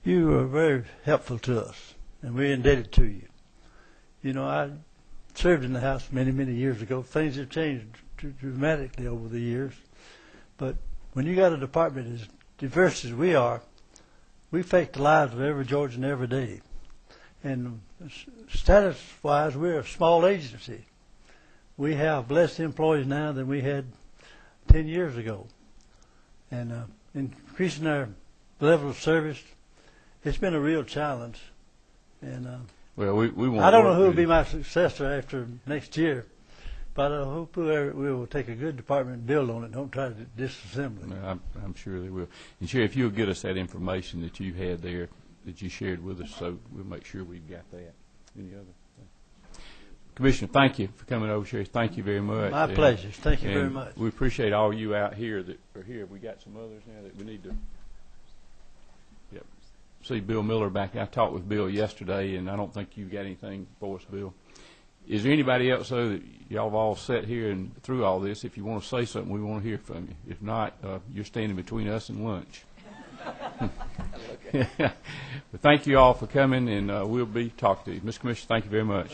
You are very helpful to us, and we're indebted to you. You know, I served in the House many, many years ago. Things have changed dramatically over the years. But when you got a department as diverse as we are, we affect the lives of every Georgian every day. And status-wise, we're a small agency. We have less employees now than we had 10 years ago. And increasing our level of service, it's been a real challenge. And well, we I don't know who will be my successor after next year, but I hope we will take a good department and build on it. Don't try to disassemble it. I'm sure they will. And Sherry, if you'll get us that information that you had there, that you shared with us, so we'll make sure we've got that. Any other? Commissioner, thank you for coming over, Sherry. Thank you very much. My pleasure. Thank you very much. We appreciate all you out here that are here. We got some others now that we need to. Yep. See Bill Miller back. I talked with Bill yesterday, and I don't think you got anything for us, Bill. Is there anybody else, though, that y'all have all sat here and through all this? If you want to say something, we want to hear from you. If not, you're standing between us and lunch. But thank you all for coming, and we'll be talking to you. Mr. Commissioner, thank you very much.